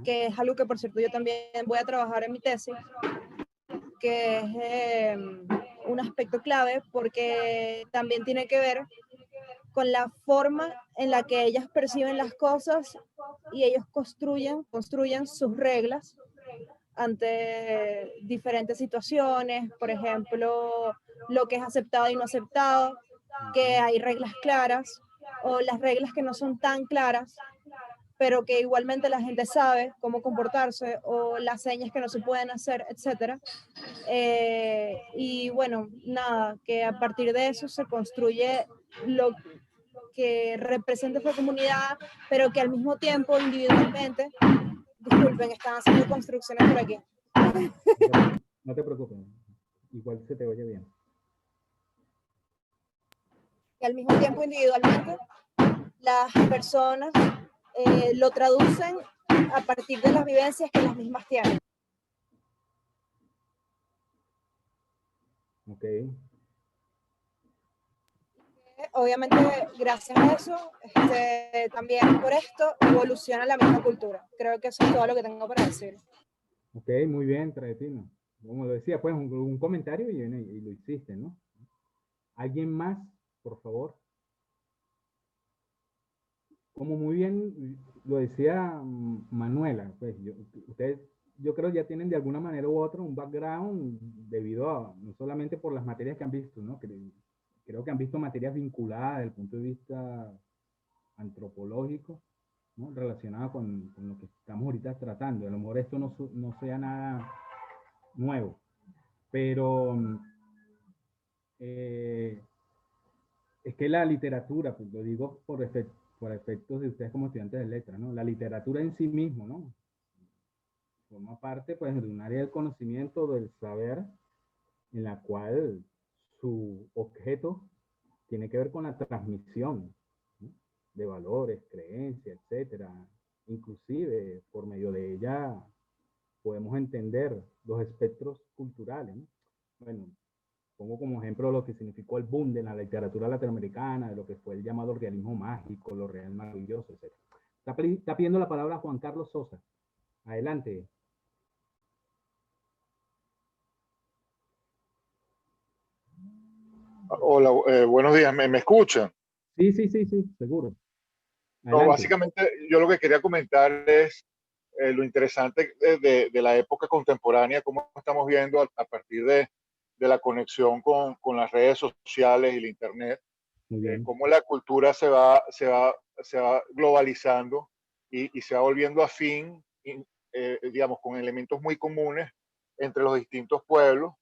[SPEAKER 2] que es algo que, por cierto, yo también voy a trabajar en mi tesis, que es un aspecto clave porque también tiene que ver con la forma en la que ellas perciben las cosas y ellos construyen sus reglas ante diferentes situaciones, por ejemplo, lo que es aceptado y no aceptado, que hay reglas claras o las reglas que no son tan claras, pero que igualmente la gente sabe cómo comportarse, o las señas que no se pueden hacer, etc. Y bueno, nada, que a partir de eso se construye lo que representa esa comunidad, pero que al mismo tiempo individualmente Disculpen, están haciendo construcciones por aquí.
[SPEAKER 1] No te preocupes, igual se te oye bien.
[SPEAKER 2] Y al mismo tiempo, individualmente, las personas lo traducen a partir de las vivencias que las mismas tienen.
[SPEAKER 1] Ok.
[SPEAKER 2] Obviamente, gracias a eso, también por esto, evoluciona la misma cultura. Creo que eso es todo lo que tengo para decir.
[SPEAKER 1] Ok, muy bien, Traetino. Como lo decía, pues un comentario y lo hiciste, ¿no? ¿Alguien más, por favor? Como muy bien lo decía Manuela, pues ustedes, yo creo ya tienen de alguna manera u otra un background debido a, no solamente por las materias que han visto, ¿no? Creo que han visto materias vinculadas desde el punto de vista antropológico, ¿no? Relacionadas con lo que estamos ahorita tratando. A lo mejor esto no sea nada nuevo, pero es que la literatura, pues lo digo por efectos de ustedes como estudiantes de letras, ¿no? La literatura en sí mismo, ¿no? Forma parte, pues, de un área del conocimiento, del saber, en la cual su objeto tiene que ver con la transmisión, ¿no? De valores, creencias, etcétera. Inclusive, por medio de ella, podemos entender los espectros culturales, ¿no? Bueno, pongo como ejemplo lo que significó el boom de la literatura latinoamericana, de lo que fue el llamado realismo mágico, lo real maravilloso, etc. Está pidiendo la palabra Juan Carlos Sosa. Adelante.
[SPEAKER 5] Hola, buenos días, ¿me escuchan?
[SPEAKER 1] Sí, sí, sí, sí, seguro.
[SPEAKER 5] No,
[SPEAKER 1] Adelante.
[SPEAKER 5] básicamente yo lo que quería comentar es lo interesante de la época contemporánea, cómo estamos viendo a partir de la conexión con las redes sociales y la internet,
[SPEAKER 1] Muy bien.
[SPEAKER 5] cómo la cultura se va globalizando y se va volviendo afín, digamos, con elementos muy comunes entre los distintos pueblos,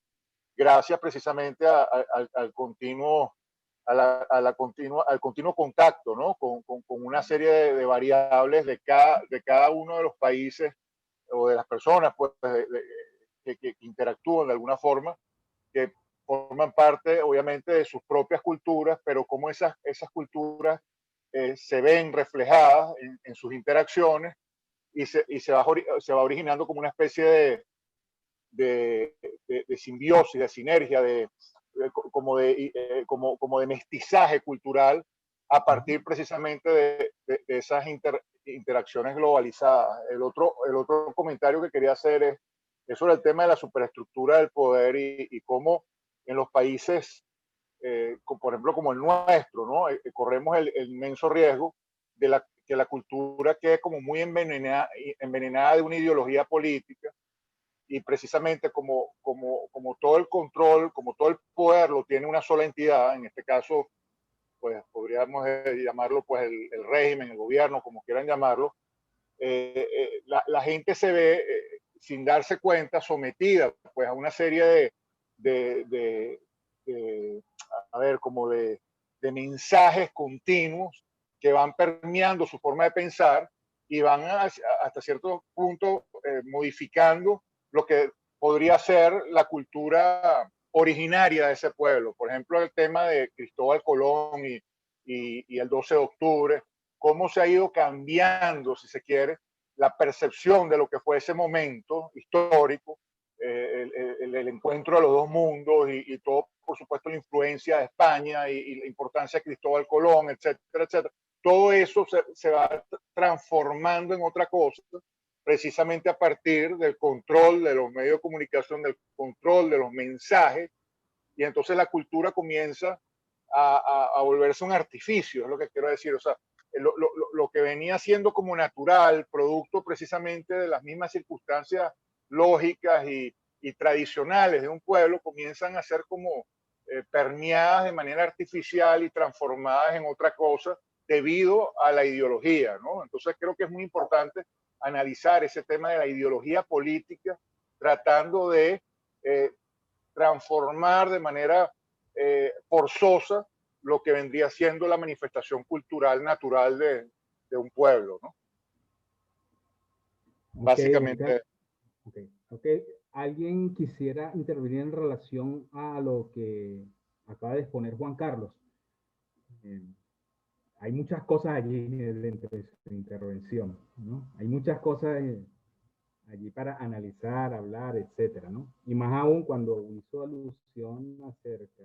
[SPEAKER 5] gracias precisamente al continuo al continuo contacto, ¿no? Con una serie de variables de cada uno de los países o de las personas pues, que interactúan de alguna forma, que forman parte obviamente de sus propias culturas, pero cómo esas culturas se ven reflejadas en sus interacciones y se va originando como una especie de simbiosis, de sinergia, como de mestizaje cultural a partir precisamente de esas interacciones globalizadas. El otro comentario que quería hacer es sobre el tema de la superestructura del poder y cómo en los países, por ejemplo, como el nuestro, ¿no? Corremos el inmenso riesgo que la cultura quede como muy envenenada de una ideología política y precisamente como todo el control, como todo el poder lo tiene una sola entidad, en este caso, pues podríamos llamarlo pues el régimen, el gobierno, como quieran llamarlo, la gente se ve sin darse cuenta sometida pues a una serie de, de a ver, como de mensajes continuos que van permeando su forma de pensar y van hasta cierto punto modificando lo que podría ser la cultura originaria de ese pueblo. Por ejemplo, el tema de Cristóbal Colón y el 12 de octubre, cómo se ha ido cambiando, si se quiere, la percepción de lo que fue ese momento histórico, el encuentro de los dos mundos y todo, por supuesto, la influencia de España y la importancia de Cristóbal Colón, etcétera, etcétera. Todo eso se va transformando en otra cosa, precisamente a partir del control de los medios de comunicación, del control de los mensajes, y entonces la cultura comienza a volverse un artificio, es lo que quiero decir. O sea, lo que venía siendo como natural, producto precisamente de las mismas circunstancias lógicas y tradicionales de un pueblo, comienzan a ser como permeadas de manera artificial y transformadas en otra cosa debido a la ideología, ¿no? Entonces creo que es muy importante analizar ese tema de la ideología política, tratando de transformar de manera forzosa lo que vendría siendo la manifestación cultural natural de un pueblo, ¿no? Básicamente.
[SPEAKER 1] Ok. ¿Alguien quisiera intervenir en relación a lo que acaba de exponer Juan Carlos? Hay muchas cosas allí dentro de su intervención, ¿no? Hay muchas cosas allí para analizar, hablar, etcétera, ¿no? Y más aún cuando hizo alusión acerca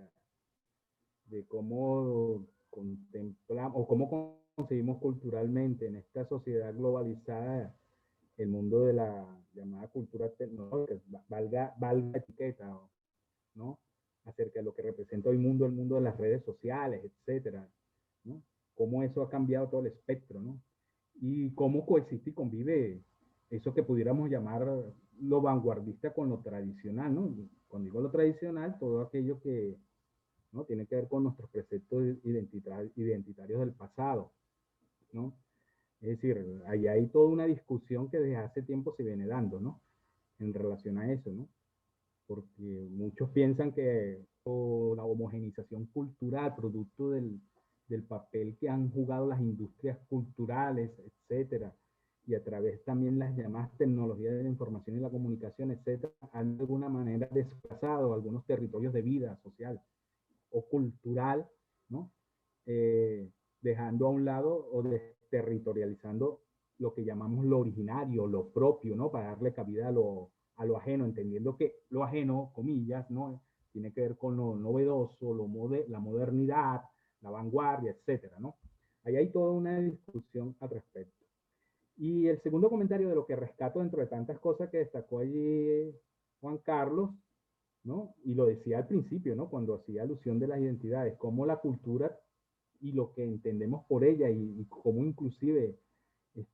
[SPEAKER 1] de cómo contemplamos o cómo concebimos culturalmente en esta sociedad globalizada el mundo de la llamada cultura tecnológica, valga etiqueta, ¿no? Acerca de lo que representa hoy el mundo de las redes sociales, etcétera, ¿no? Cómo eso ha cambiado todo el espectro, ¿no? Y cómo coexiste y convive eso que pudiéramos llamar lo vanguardista con lo tradicional, ¿no? Cuando digo lo tradicional, todo aquello que, ¿no?, tiene que ver con nuestros preceptos identitarios del pasado, ¿no? Es decir, ahí hay toda una discusión que desde hace tiempo se viene dando, ¿no? En relación a eso, ¿no? Porque muchos piensan que la homogenización cultural, producto del papel que han jugado las industrias culturales, etcétera, y a través también las llamadas tecnologías de la información y la comunicación, etcétera, han de alguna manera desplazado algunos territorios de vida social o cultural, ¿no? Dejando a un lado o desterritorializando lo que llamamos lo originario, lo propio, ¿no? Para darle cabida a lo ajeno, entendiendo que lo ajeno, comillas, ¿no?, tiene que ver con lo novedoso, la modernidad, la vanguardia, etcétera, ¿no? Ahí hay toda una discusión al respecto. Y el segundo comentario de lo que rescato dentro de tantas cosas que destacó allí Juan Carlos, ¿no? Y lo decía al principio, ¿no?, cuando hacía alusión de las identidades, cómo la cultura y lo que entendemos por ella y cómo inclusive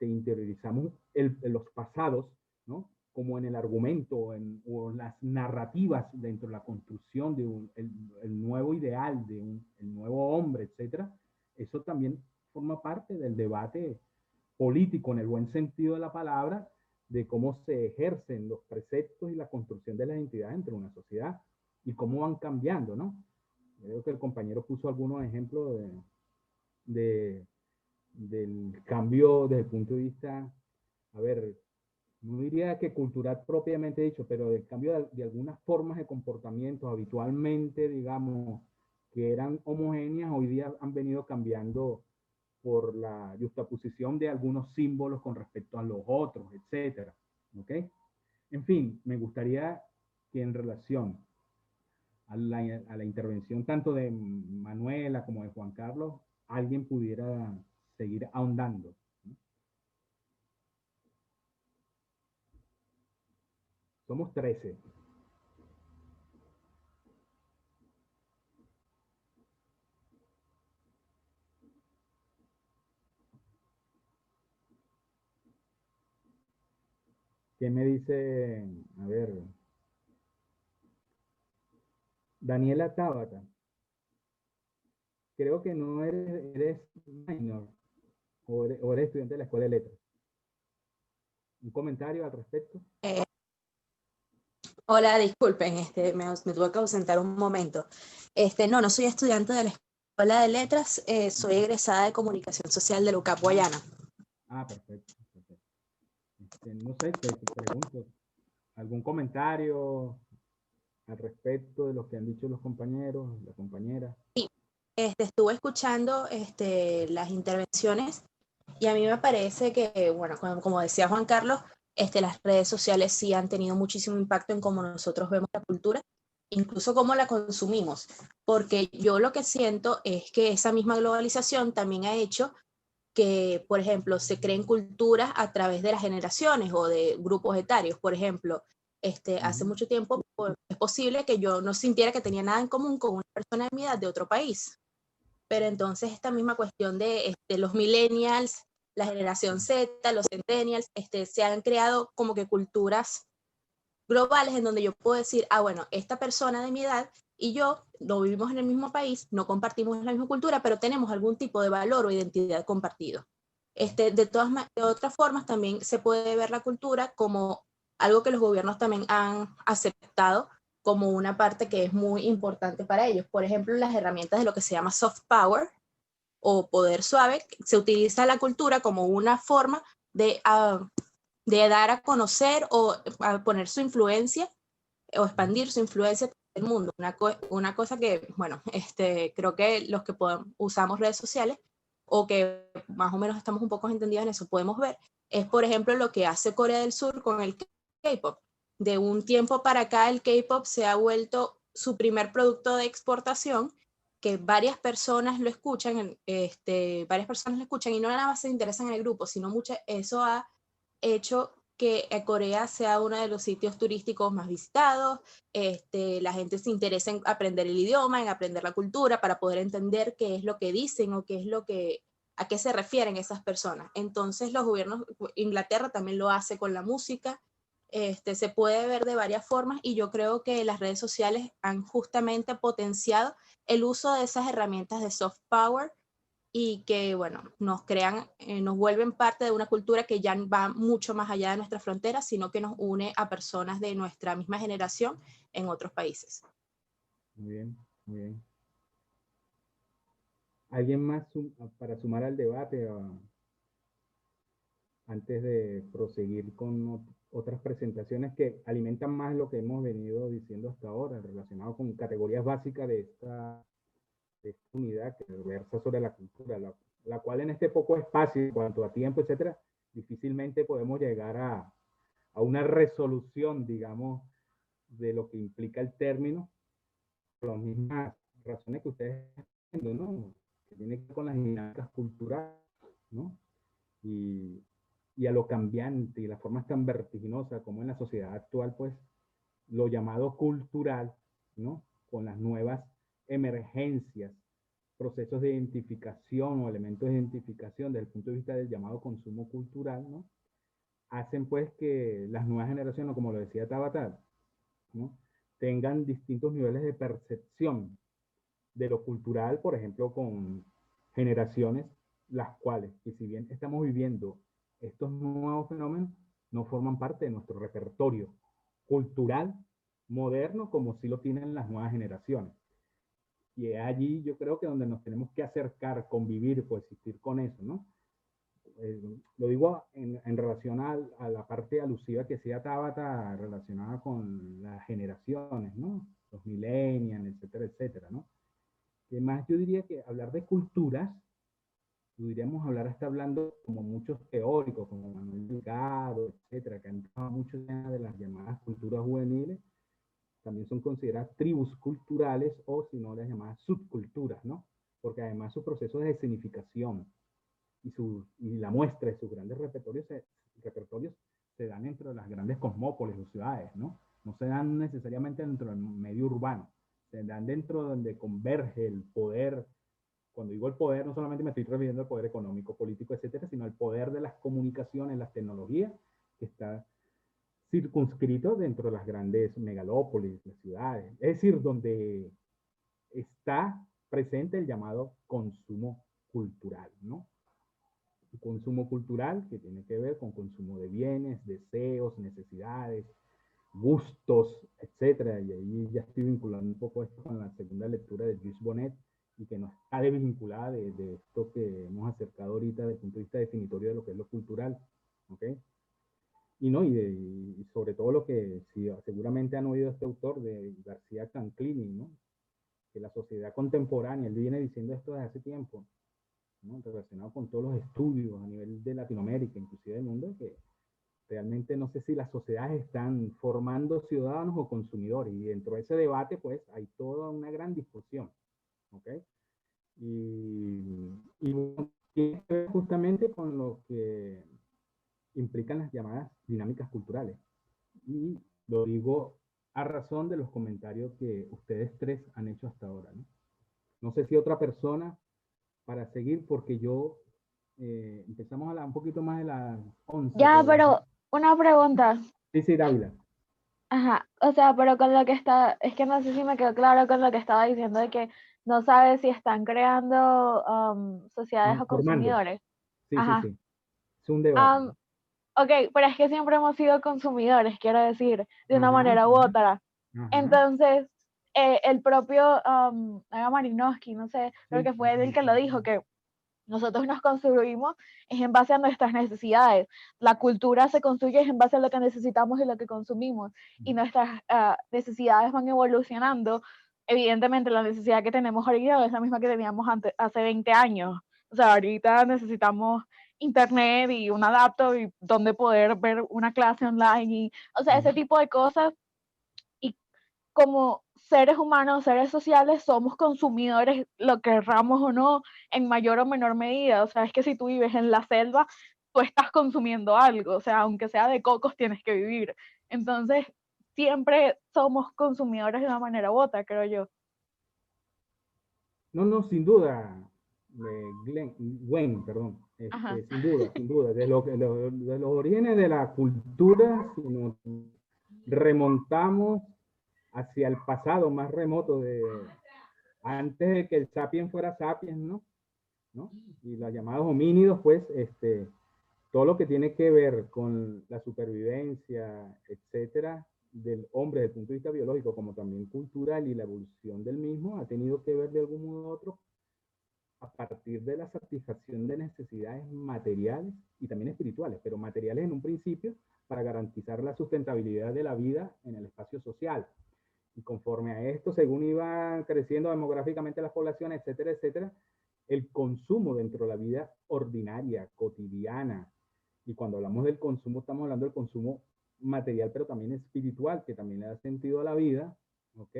[SPEAKER 1] interiorizamos los pasados, ¿no?, como en el argumento o en las narrativas dentro de la construcción de el nuevo ideal, el nuevo hombre, etcétera. Eso también forma parte del debate político en el buen sentido de la palabra, de cómo se ejercen los preceptos y la construcción de la identidad dentro de una sociedad y cómo van cambiando, ¿no? Creo que el compañero puso algunos ejemplos del cambio desde el punto de vista, a ver, no diría que cultural propiamente dicho, pero del cambio de algunas formas de comportamiento habitualmente, digamos, que eran homogéneas, hoy día han venido cambiando por la juxtaposición de algunos símbolos con respecto a los otros, etcétera, ¿ok? En fin, me gustaría que en relación a la intervención tanto de Manuela como de Juan Carlos, alguien pudiera seguir ahondando, ¿no? Somos 13. ¿Qué me dice? A ver, Daniela Tabata. Creo que no eres minor o eres estudiante de la Escuela de Letras. ¿Un comentario al respecto?
[SPEAKER 6] Hola, disculpen, me tuve que ausentar un momento. No soy estudiante de la Escuela de Letras, soy egresada de Comunicación Social de la UCAP Guayana.
[SPEAKER 1] Ah, perfecto. No sé, te pregunto, ¿algún comentario al respecto de lo que han dicho los compañeros, la compañera?
[SPEAKER 6] Sí, estuve escuchando las intervenciones y a mí me parece que, bueno, como decía Juan Carlos, las redes sociales sí han tenido muchísimo impacto en cómo nosotros vemos la cultura, incluso cómo la consumimos, porque yo lo que siento es que esa misma globalización también ha hecho que, por ejemplo, se creen culturas a través de las generaciones o de grupos etarios. Por ejemplo, hace mucho tiempo es posible que yo no sintiera que tenía nada en común con una persona de mi edad de otro país, pero entonces esta misma cuestión de los millennials, la generación Z, los centennials, se han creado como que culturas globales en donde yo puedo decir, bueno, esta persona de mi edad y yo no vivimos en el mismo país, no compartimos la misma cultura, pero tenemos algún tipo de valor o identidad compartido. De otras formas, también se puede ver la cultura como algo que los gobiernos también han aceptado como una parte que es muy importante para ellos. Por ejemplo, las herramientas de lo que se llama soft power o poder suave, se utiliza la cultura como una forma de de dar a conocer o a poner su influencia o expandir su influencia en el mundo. Una cosa que, bueno, creo que los que usamos redes sociales o que más o menos estamos un poco entendidos en eso, podemos ver, es por ejemplo lo que hace Corea del Sur con el K-pop. De un tiempo para acá el K-pop se ha vuelto su primer producto de exportación, que varias personas lo escuchan, y no nada más se interesan en el grupo, sino eso ha hecho que Corea sea uno de los sitios turísticos más visitados. La gente se interesa en aprender el idioma, en aprender la cultura, para poder entender qué es lo que dicen o a qué se refieren esas personas. Entonces los gobiernos, Inglaterra también lo hace con la música, se puede ver de varias formas, y yo creo que las redes sociales han justamente potenciado el uso de esas herramientas de soft power, y que, bueno, nos vuelven parte de una cultura que ya va mucho más allá de nuestras fronteras, sino que nos une a personas de nuestra misma generación en otros países.
[SPEAKER 1] Muy bien, muy bien. ¿Alguien más para sumar al debate antes de proseguir con otras presentaciones que alimentan más lo que hemos venido diciendo hasta ahora, relacionado con categorías básicas de esta unidad que versa sobre la cultura, la cual en este poco espacio, en cuanto a tiempo, etcétera, difícilmente podemos llegar a una resolución, digamos, de lo que implica el término, por las mismas razones que ustedes están viendo, ¿no? Que tiene que ver con las dinámicas culturales, ¿no? Y a lo cambiante y las formas tan vertiginosas como en la sociedad actual, pues, lo llamado cultural, ¿no? Con las nuevas emergencias, procesos de identificación o elementos de identificación desde el punto de vista del llamado consumo cultural, ¿no? Hacen pues que las nuevas generaciones, como lo decía Tabata, ¿no? Tengan distintos niveles de percepción de lo cultural, por ejemplo, con generaciones las cuales, que si bien estamos viviendo estos nuevos fenómenos, no forman parte de nuestro repertorio cultural moderno como sí lo tienen las nuevas generaciones. Y es allí yo creo que donde nos tenemos que acercar, convivir, coexistir con eso, ¿no? Lo digo en relación a la parte alusiva que hacía Tabata relacionada con las generaciones, ¿no? Los millennials, etcétera, etcétera, ¿no? Además, yo diría que hablar de culturas, podríamos hablar hasta hablando como muchos teóricos, como Manuel Delgado, etcétera, que han trabajado mucho de las llamadas culturas juveniles, también son consideradas tribus culturales o si no las llamadas subculturas, ¿no? Porque además su proceso de escenificación y la muestra de sus grandes repertorios se dan dentro de las grandes cosmópolis o ciudades, ¿no? No se dan necesariamente dentro del medio urbano, se dan dentro donde converge el poder. Cuando digo el poder, no solamente me estoy refiriendo al poder económico, político, etcétera, sino al poder de las comunicaciones, las tecnologías, que está circunscrito dentro de las grandes megalópolis, las ciudades. Es decir, donde está presente el llamado consumo cultural, ¿no? El consumo cultural que tiene que ver con consumo de bienes, deseos, necesidades, gustos, etcétera. Y ahí ya estoy vinculando un poco esto con la segunda lectura de Gilles Bonnet, y que no está desvinculada de esto que hemos acercado ahorita desde el punto de vista definitorio de lo que es lo cultural, ¿ok? Y sobre todo lo que sí, seguramente han oído este autor de García Canclini, ¿no? Que la sociedad contemporánea, él viene diciendo esto desde hace tiempo, ¿no? Relacionado con todos los estudios a nivel de Latinoamérica, inclusive del mundo, que realmente no sé si las sociedades están formando ciudadanos o consumidores, y dentro de ese debate pues hay toda una gran discusión, ¿ok? Y tiene que ver justamente con lo que implican las llamadas dinámicas culturales. Y lo digo a razón de los comentarios que ustedes tres han hecho hasta ahora, ¿no? No sé si otra persona para seguir, porque yo empezamos a hablar un poquito más de las 11.
[SPEAKER 3] Ya, pero una pregunta.
[SPEAKER 1] Sí, sí, Dávila.
[SPEAKER 3] Ajá, o sea, pero con lo que está, es que no sé si me quedó claro con lo que estaba diciendo de que no sabes si están creando sociedades
[SPEAKER 1] No,
[SPEAKER 3] o
[SPEAKER 1] formando.
[SPEAKER 3] consumidores.
[SPEAKER 1] Sí,
[SPEAKER 3] Ajá.
[SPEAKER 1] sí, sí. Es un debate.
[SPEAKER 3] Ok, pero es que siempre hemos sido consumidores, quiero decir, de una
[SPEAKER 1] Ajá,
[SPEAKER 3] manera u otra.
[SPEAKER 1] ajá.
[SPEAKER 3] Entonces, el propio Naga Marinovsky, no sé, creo que fue él el que lo dijo, que Nosotros nos construimos es en base a nuestras necesidades. La cultura se construye es en base a lo que necesitamos y lo que consumimos. Y nuestras necesidades van evolucionando. Evidentemente, la necesidad que tenemos ahorita es la misma que teníamos hace 20 años. O sea, ahorita necesitamos internet y un laptop y donde poder ver una clase online. Y, o sea, ese tipo de cosas. Y como seres humanos, seres sociales, somos consumidores, lo querramos o no, en mayor o menor medida. O sea, es que si tú vives en la selva, tú estás consumiendo algo. O sea, aunque sea de cocos, tienes que vivir. Entonces, siempre somos consumidores de una manera u otra, creo yo.
[SPEAKER 1] No, no, sin duda, Gwen, perdón, sin duda, de los orígenes de la cultura, si nos remontamos hacia el pasado más remoto, antes de que el sapiens fuera sapiens, ¿no? Y los llamados homínidos, pues, todo lo que tiene que ver con la supervivencia, etcétera, del hombre desde el punto de vista biológico, como también cultural, y la evolución del mismo, ha tenido que ver de algún modo u otro a partir de la satisfacción de necesidades materiales y también espirituales, pero materiales en un principio para garantizar la sustentabilidad de la vida en el espacio social. Y conforme a esto, según iban creciendo demográficamente las poblaciones, etcétera, etcétera, el consumo dentro de la vida ordinaria, cotidiana, y cuando hablamos del consumo, estamos hablando del consumo material, pero también espiritual, que también le da sentido a la vida, ¿ok?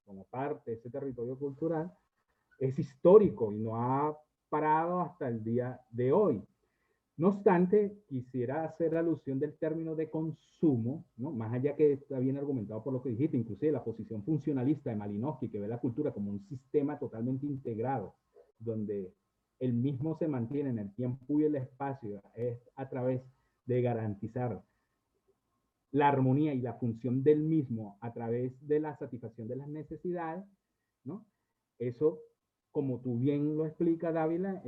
[SPEAKER 1] Como parte de ese territorio cultural, es histórico y no ha parado hasta el día de hoy. No obstante, quisiera hacer alusión del término de consumo, ¿no? Más allá que está bien argumentado por lo que dijiste, inclusive la posición funcionalista de Malinowski, que ve la cultura como un sistema totalmente integrado, donde el mismo se mantiene en el tiempo y el espacio, es a través de garantizar la armonía y la función del mismo a través de la satisfacción de las necesidades, ¿no? Eso, como tú bien lo explicas, Dávila,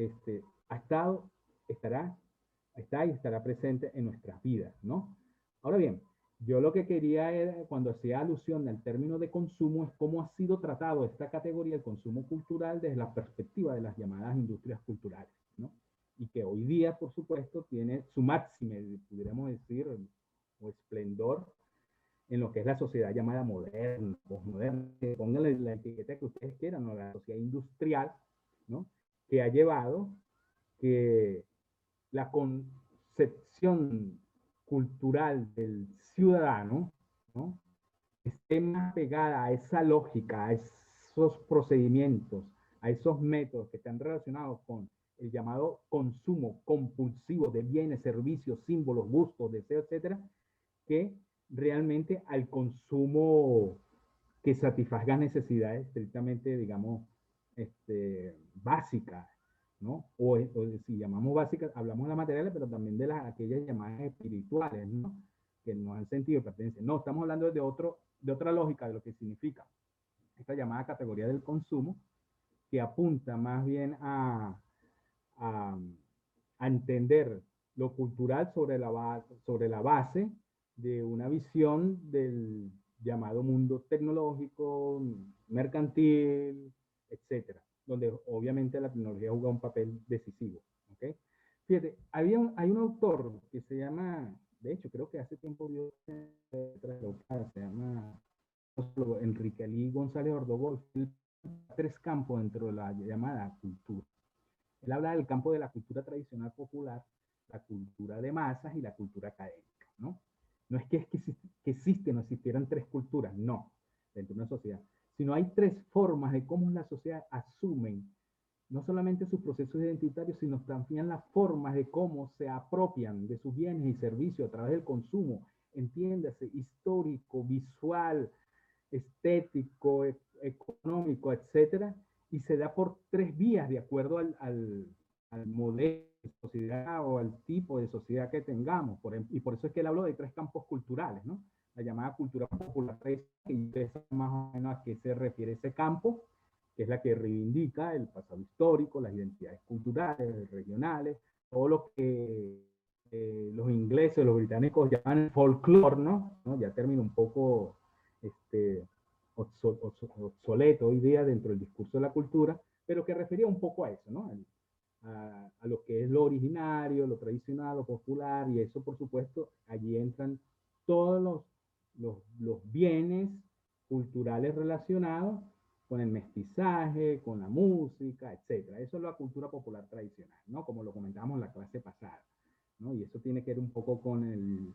[SPEAKER 1] ha estado, está y estará presente en nuestras vidas, ¿no? Ahora bien, yo lo que quería era, cuando hacía alusión al término de consumo, es cómo ha sido tratado esta categoría, el consumo cultural, desde la perspectiva de las llamadas industrias culturales, ¿no? Y que hoy día, por supuesto, tiene su máxime, pudiéramos decir, o esplendor en lo que es la sociedad llamada moderna, postmoderna, pónganle la etiqueta que ustedes quieran, ¿no? La sociedad industrial, ¿no? Que ha llevado que la concepción cultural del ciudadano, ¿no? Esté más pegada a esa lógica, a esos procedimientos, a esos métodos que están relacionados con el llamado consumo compulsivo de bienes, servicios, símbolos, gustos, deseos, etcétera, que realmente al consumo que satisfaga necesidades estrictamente, digamos, básicas, ¿no? O si llamamos básicas, hablamos de las materiales, pero también de aquellas llamadas espirituales, ¿no? Que nos han sentido de pertenencia. No, estamos hablando de otra lógica de lo que significa esta llamada categoría del consumo, que apunta más bien a, a entender lo cultural sobre la base de una visión del llamado mundo tecnológico, mercantil, etcétera, donde obviamente la tecnología juega un papel decisivo. ¿Okay? Fíjate, hay un autor que se llama, de hecho, creo que hace tiempo vio, se llama Enrique Alí González Ordóñez, tres campos dentro de la llamada cultura. Él habla del campo de la cultura tradicional popular, la cultura de masas y la cultura académica, ¿no? No es que existen o existieran tres culturas, no, dentro de una sociedad, sino hay tres formas de cómo la sociedad asumen no solamente sus procesos identitarios, sino también las formas de cómo se apropian de sus bienes y servicios a través del consumo, entiéndase, histórico, visual, estético, económico, etcétera, y se da por tres vías de acuerdo al modelo de sociedad o al tipo de sociedad que tengamos. Y por eso es que él habló de tres campos culturales, ¿no? La llamada cultura popular, y es más o menos a qué se refiere ese campo, que es la que reivindica el pasado histórico, las identidades culturales, regionales, todo lo que los ingleses, los británicos llaman folclore, ¿no? Ya termina un poco obsoleto hoy día dentro del discurso de la cultura, pero que refería un poco a eso, ¿no? a lo que es lo originario, lo tradicional, lo popular, y eso, por supuesto, allí entran todos los bienes culturales relacionados con el mestizaje, con la música, etcétera. Eso es la cultura popular tradicional, ¿no? Como lo comentábamos en la clase pasada, ¿no? Y eso tiene que ver un poco con el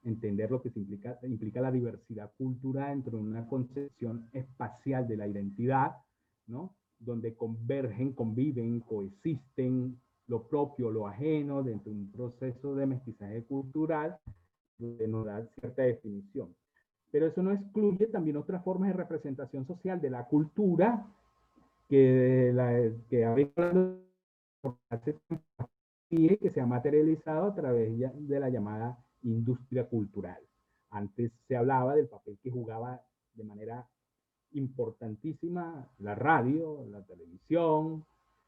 [SPEAKER 1] entender lo que implica la diversidad cultural dentro de una concepción espacial de la identidad, ¿no? Donde convergen, conviven, coexisten lo propio, lo ajeno, dentro de un proceso de mestizaje cultural, donde nos da cierta definición. Pero eso no excluye también otras formas de representación social de la cultura que se ha materializado a través de la llamada industria cultural. Antes se hablaba del papel que jugaba de manera importantísima la radio, la televisión,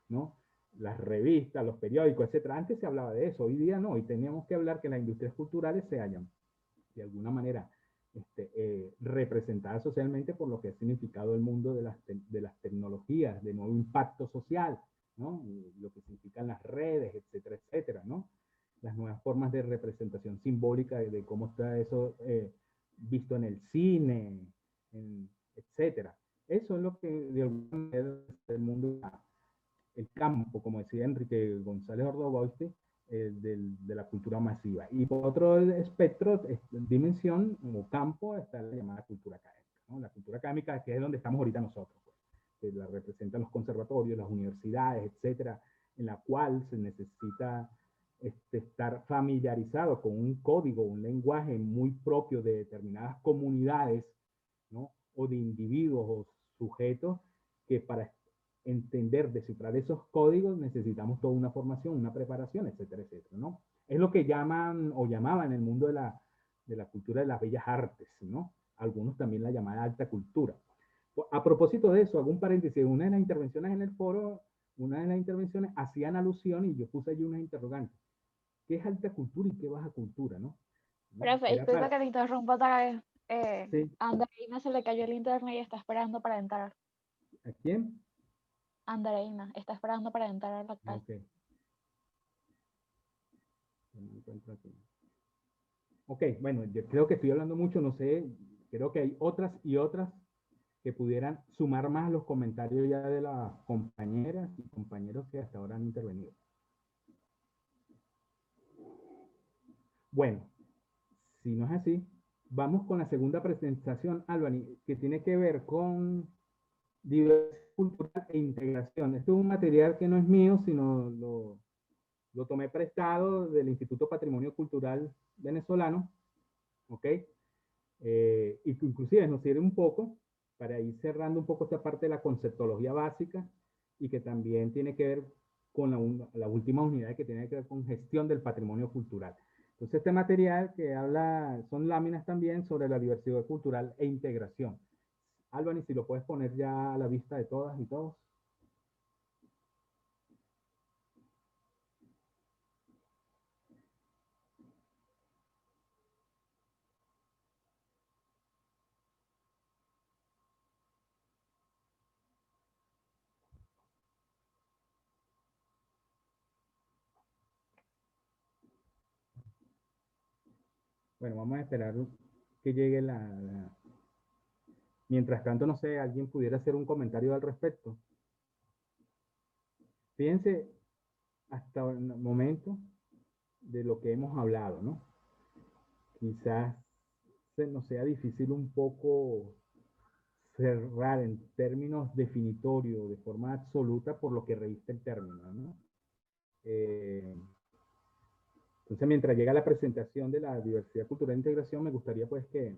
[SPEAKER 1] ¿no? Las revistas, los periódicos, etcétera. Antes se hablaba de eso, hoy día no, hoy teníamos que hablar que las industrias culturales se hayan de alguna manera representadas socialmente por lo que ha significado el mundo de las tecnologías, de nuevo impacto social, ¿no? Lo que significan las redes, etcétera, etcétera, ¿no? Las nuevas formas de representación simbólica de cómo está eso visto en el cine, etcétera. Eso es lo que de alguna manera el mundo, el campo, como decía Enrique González Ordogosti, de la cultura masiva. Y por otro espectro, dimensión o campo, está la llamada cultura académica, ¿no? La cultura académica, que es donde estamos ahorita nosotros, pues, que la representan los conservatorios, las universidades, etcétera, en la cual se necesita estar familiarizado con un código, un lenguaje muy propio de determinadas comunidades, ¿no? O de individuos o sujetos que para entender, descifrar esos códigos, necesitamos toda una formación, una preparación, etcétera, etcétera, ¿no? Es lo que llaman o llamaban en el mundo de la cultura de las bellas artes, ¿no? Algunos también la llamada alta cultura. A propósito de eso, hago un paréntesis, una de las intervenciones en el foro, una de las intervenciones hacían alusión y yo puse allí unas interrogantes. ¿Qué es alta cultura y qué baja cultura, no?
[SPEAKER 3] Profe, disculpa que te interrumpa otra vez.
[SPEAKER 1] Sí.
[SPEAKER 3] A Andreina se le cayó el internet y está esperando para entrar.
[SPEAKER 1] ¿A quién?
[SPEAKER 3] Andreina está esperando para entrar a la clase.
[SPEAKER 1] Ok. No me encuentro aquí. Ok, bueno, yo creo que estoy hablando mucho, no sé, creo que hay otras y otras que pudieran sumar más a los comentarios ya de las compañeras y compañeros que hasta ahora han intervenido. Bueno, si no es así, vamos con la segunda presentación, Albany, que tiene que ver con diversidad cultural e integración. Esto es un material que no es mío, sino lo tomé prestado del Instituto Patrimonio Cultural Venezolano, ¿ok? Y inclusive nos sirve un poco para ir cerrando un poco esta parte de la conceptología básica y que también tiene que ver con la última unidad que tiene que ver con gestión del patrimonio cultural. Entonces este material que habla, son láminas también sobre la diversidad cultural e integración. Albany, si lo puedes poner ya a la vista de todas y todos. Bueno, vamos a esperar que llegue Mientras tanto, no sé, alguien pudiera hacer un comentario al respecto. Fíjense hasta el momento de lo que hemos hablado, ¿no? Quizás nos sea difícil un poco cerrar en términos definitorios, de forma absoluta, por lo que reviste el término, ¿no? Entonces, mientras llega la presentación de la diversidad cultural e integración, me gustaría pues que,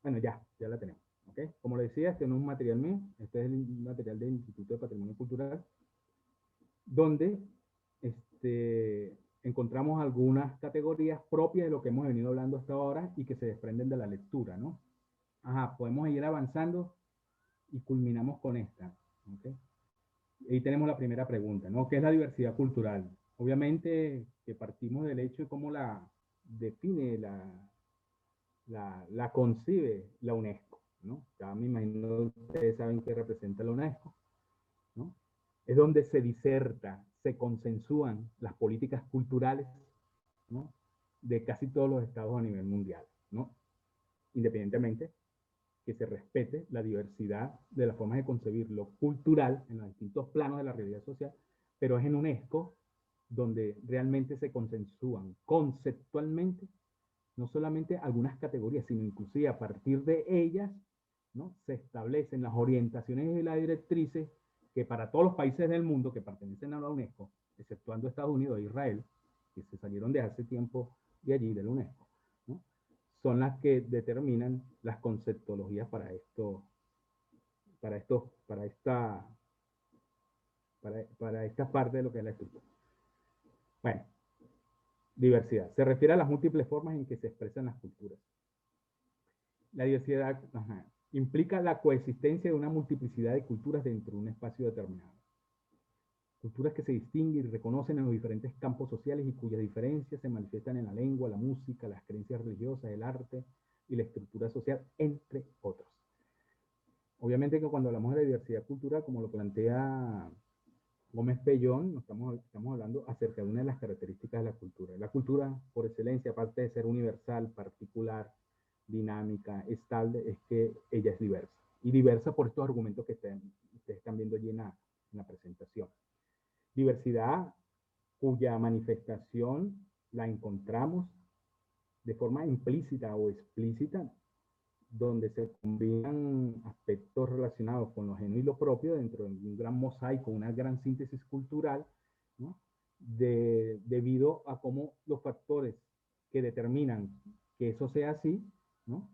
[SPEAKER 1] bueno, ya la tenemos, ¿ok? Como le decía, este no es un material mío, este es el material del Instituto de Patrimonio Cultural, donde encontramos algunas categorías propias de lo que hemos venido hablando hasta ahora y que se desprenden de la lectura, ¿no? Ajá, podemos ir avanzando y culminamos con esta, ¿ok? Ahí tenemos la primera pregunta, ¿no? ¿Qué es la diversidad cultural? Obviamente que partimos del hecho de cómo la define, la concibe la UNESCO, ¿no? Ya me imagino ustedes saben qué representa la UNESCO, ¿no? Es donde se diserta, se consensúan las políticas culturales, ¿no?, de casi todos los estados a nivel mundial, ¿no? Independientemente que se respete la diversidad de las formas de concebir lo cultural en los distintos planos de la realidad social, pero es en UNESCO donde realmente se consensúan conceptualmente no solamente algunas categorías, sino inclusive a partir de ellas, ¿no?, se establecen las orientaciones y las directrices que para todos los países del mundo que pertenecen a la UNESCO, exceptuando Estados Unidos e Israel, que se salieron de hace tiempo de allí, de la UNESCO, ¿no?, son las que determinan las conceptologías para esta parte de lo que es la estructura. Bueno, diversidad. Se refiere a las múltiples formas en que se expresan las culturas. La diversidad implica la coexistencia de una multiplicidad de culturas dentro de un espacio determinado. Culturas que se distinguen y reconocen en los diferentes campos sociales y cuyas diferencias se manifiestan en la lengua, la música, las creencias religiosas, el arte y la estructura social, entre otros. Obviamente que cuando hablamos de la diversidad cultural, como lo plantea Gómez Pellón, estamos hablando acerca de una de las características de la cultura. La cultura, por excelencia, aparte de ser universal, particular, dinámica, estable, es que ella es diversa. Y diversa por estos argumentos que ustedes están viendo allí en la presentación. Diversidad cuya manifestación la encontramos de forma implícita o explícita, donde se combinan aspectos relacionados con lo ajeno y lo propio dentro de un gran mosaico, una gran síntesis cultural, ¿no?, debido a cómo los factores que determinan que eso sea así, ¿no?,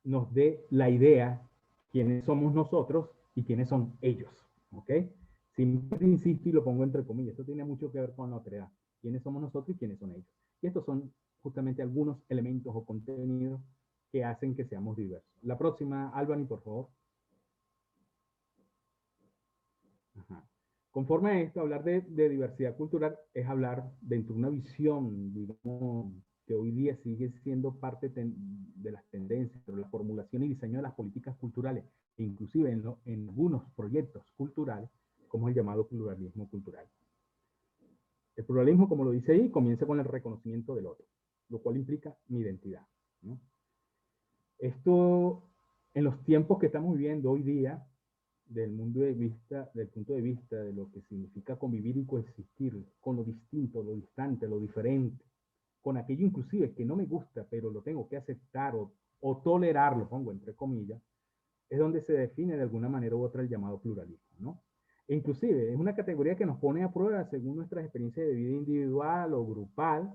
[SPEAKER 1] nos dé la idea quiénes somos nosotros y quiénes son ellos, ¿ok? Siempre insisto y lo pongo entre comillas, esto tiene mucho que ver con la otredad, quiénes somos nosotros y quiénes son ellos. Y estos son justamente algunos elementos o contenidos que hacen que seamos diversos. La próxima, Albany, por favor. Ajá. Conforme a esto, hablar de diversidad cultural es hablar dentro de una visión, digamos, que hoy día sigue siendo parte de las tendencias, pero la formulación y diseño de las políticas culturales, inclusive en algunos proyectos culturales, como el llamado pluralismo cultural. El pluralismo, como lo dice ahí, comienza con el reconocimiento del otro, lo cual implica mi identidad, ¿no? Esto, en los tiempos que estamos viviendo hoy día, del punto de vista de lo que significa convivir y coexistir con lo distinto, lo distante, lo diferente, con aquello inclusive que no me gusta, pero lo tengo que aceptar o tolerar, lo pongo entre comillas, es donde se define de alguna manera u otra el llamado pluralismo, ¿no? E inclusive es una categoría que nos pone a prueba según nuestras experiencias de vida individual o grupal,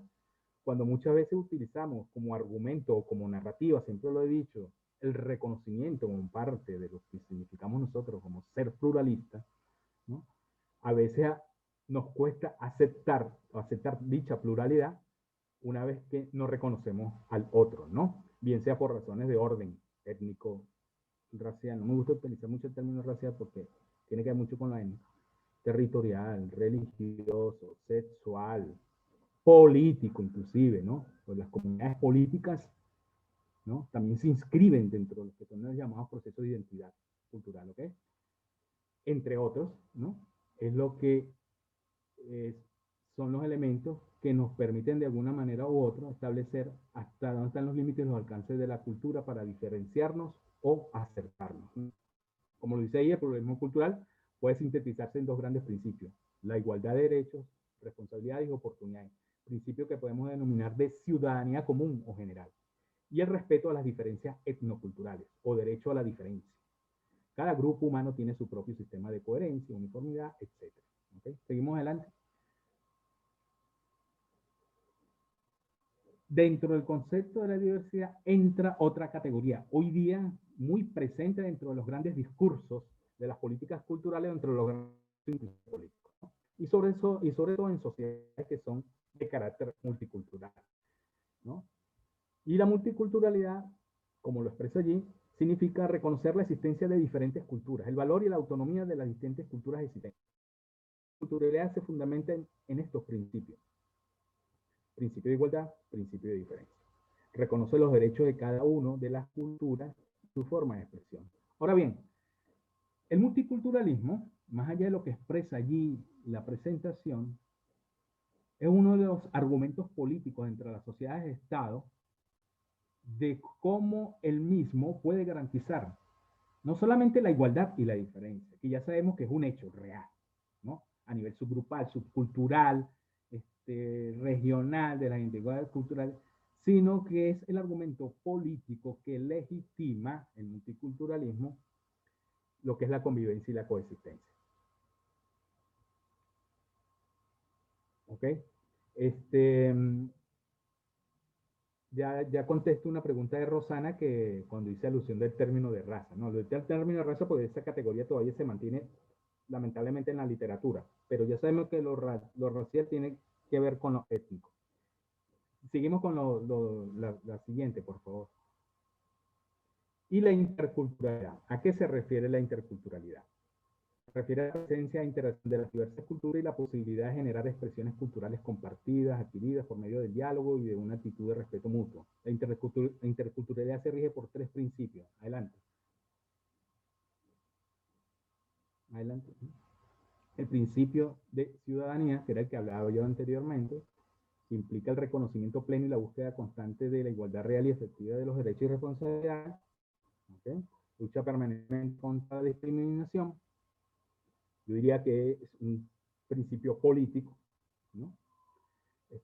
[SPEAKER 1] cuando muchas veces utilizamos como argumento o como narrativa, siempre lo he dicho, el reconocimiento como parte de lo que significamos nosotros como ser pluralistas, ¿no?, a veces nos cuesta aceptar dicha pluralidad una vez que no reconocemos al otro, ¿no? Bien sea por razones de orden étnico, racial, no me gusta utilizar mucho el término racial porque tiene que ver mucho con la étnica, territorial, religioso, sexual, político inclusive, ¿no? Pues las comunidades políticas, ¿no?, también se inscriben dentro de lo que son los llamados procesos de identidad cultural, ¿ok? Entre otros, ¿no? Es lo que son los elementos que nos permiten de alguna manera u otra establecer hasta dónde están los límites y los alcances de la cultura para diferenciarnos o acercarnos. Como lo dice ahí, el pluralismo cultural puede sintetizarse en dos grandes principios: la igualdad de derechos, responsabilidades y oportunidades, principios que podemos denominar de ciudadanía común o general, y el respeto a las diferencias etnoculturales o derecho a la diferencia. Cada grupo humano tiene su propio sistema de coherencia, uniformidad, etc. ¿Okay? Seguimos adelante. Dentro del concepto de la diversidad entra otra categoría, hoy día muy presente dentro de los grandes discursos de las políticas culturales, dentro de los grandes discursos políticos, ¿no? Y sobre todo en sociedades que son de carácter multicultural, ¿no? Y la multiculturalidad, como lo expreso allí, significa reconocer la existencia de diferentes culturas, el valor y la autonomía de las distintas culturas existentes. La culturalidad se fundamenta en estos principios: principio de igualdad, principio de diferencia. Reconoce los derechos de cada uno de las culturas, su forma de expresión. Ahora bien, el multiculturalismo, más allá de lo que expresa allí la presentación, es uno de los argumentos políticos entre las sociedades de Estado de cómo el mismo puede garantizar no solamente la igualdad y la diferencia, que ya sabemos que es un hecho real, ¿no? A nivel subgrupal, subcultural, regional, de las identidades culturales, sino que es el argumento político que legitima el multiculturalismo, lo que es la convivencia y la coexistencia. ¿Ok? Ya contesto una pregunta de Rosana que cuando hice alusión del término de raza, ¿no? El término de raza, pues esa categoría todavía se mantiene lamentablemente en la literatura, pero ya sabemos que lo racial tiene que ver con lo étnico. Seguimos con la siguiente, por favor. Y la interculturalidad. ¿A qué se refiere la interculturalidad? Se refiere a la presencia e interacción de las diversas culturas y la posibilidad de generar expresiones culturales compartidas, adquiridas por medio del diálogo y de una actitud de respeto mutuo. La interculturalidad se rige por 3 principios. Adelante. Adelante. El principio de ciudadanía, que era el que hablaba yo anteriormente, que implica el reconocimiento pleno y la búsqueda constante de la igualdad real y efectiva de los derechos y responsabilidades. ¿Okay? Lucha permanentemente contra la discriminación. Yo diría que es un principio político, ¿no?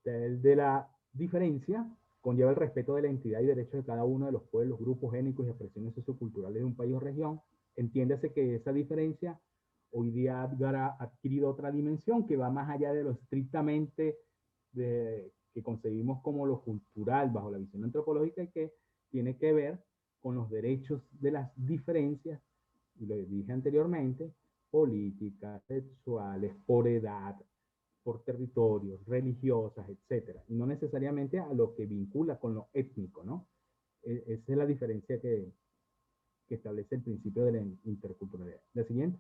[SPEAKER 1] El de la diferencia conlleva el respeto de la identidad y derechos de cada uno de los pueblos, grupos étnicos y expresiones socioculturales de un país o región. Entiéndase que esa diferencia hoy día ha adquirido otra dimensión que va más allá de lo estrictamente que concebimos como lo cultural bajo la visión antropológica y que tiene que ver con los derechos de las diferencias, y lo dije anteriormente, políticas, sexuales, por edad, por territorios, religiosas, etcétera, y no necesariamente a lo que vincula con lo étnico, ¿no? Esa es la diferencia que establece el principio de la interculturalidad. La siguiente.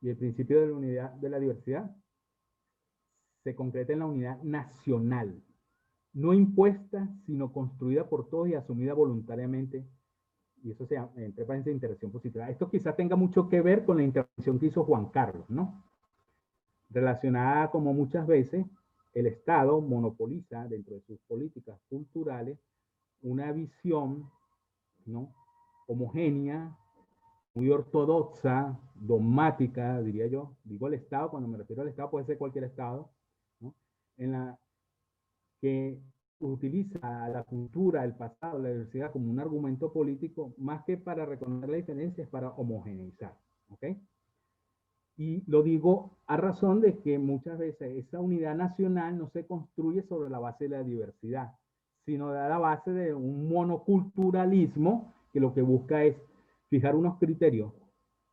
[SPEAKER 1] Y el principio de la unidad de la diversidad se concreta en la unidad nacional, no impuesta, sino construida por todos y asumida voluntariamente. Y eso se llama, entre paréntesis, interacción positiva. Esto quizás tenga mucho que ver con la intervención que hizo Juan Carlos, ¿no? Relacionada como muchas veces el Estado monopoliza dentro de sus políticas culturales una visión, ¿no?, homogénea, muy ortodoxa, dogmática, diría yo. Digo el Estado, cuando me refiero al Estado puede ser cualquier Estado, ¿no?, en la que utiliza la cultura, el pasado, la diversidad como un argumento político, más que para reconocer la diferencia, es para homogeneizar, ¿ok? Y lo digo a razón de que muchas veces esa unidad nacional no se construye sobre la base de la diversidad, sino de la base de un monoculturalismo que lo que busca es fijar unos criterios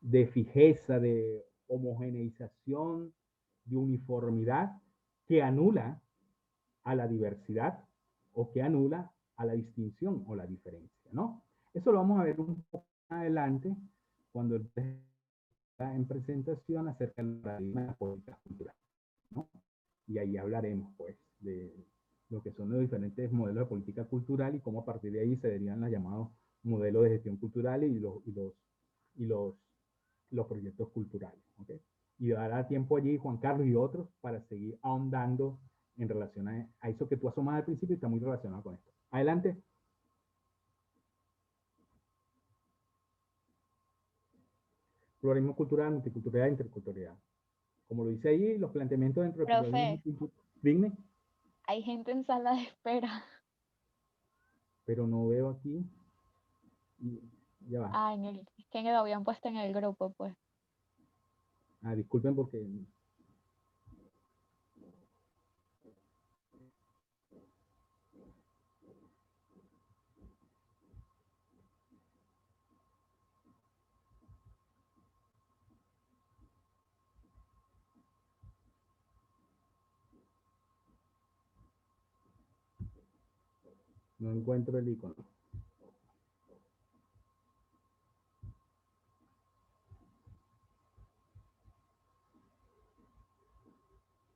[SPEAKER 1] de fijeza, de homogeneización, de uniformidad, que anula a la diversidad o que anula a la distinción o la diferencia, ¿no? Eso lo vamos a ver un poco más adelante cuando está en presentación acerca de la política cultural, ¿no? Y ahí hablaremos, pues, de lo que son los diferentes modelos de política cultural y cómo a partir de ahí se derivan los llamados modelos de gestión cultural y los proyectos culturales, ¿ok? Y dará tiempo allí, Juan Carlos y otros, para seguir ahondando en relación a eso que tú asomas al principio y está muy relacionado con esto. Adelante. Pluralismo cultural, multiculturalidad, interculturalidad. Como lo dice ahí, los planteamientos dentro del pluralismo. Dime.
[SPEAKER 3] Hay gente en sala de espera.
[SPEAKER 1] Pero no veo aquí. Ya va.
[SPEAKER 3] Ah, es que lo habían puesto en el grupo, pues.
[SPEAKER 1] Ah, disculpen porque... No encuentro el icono.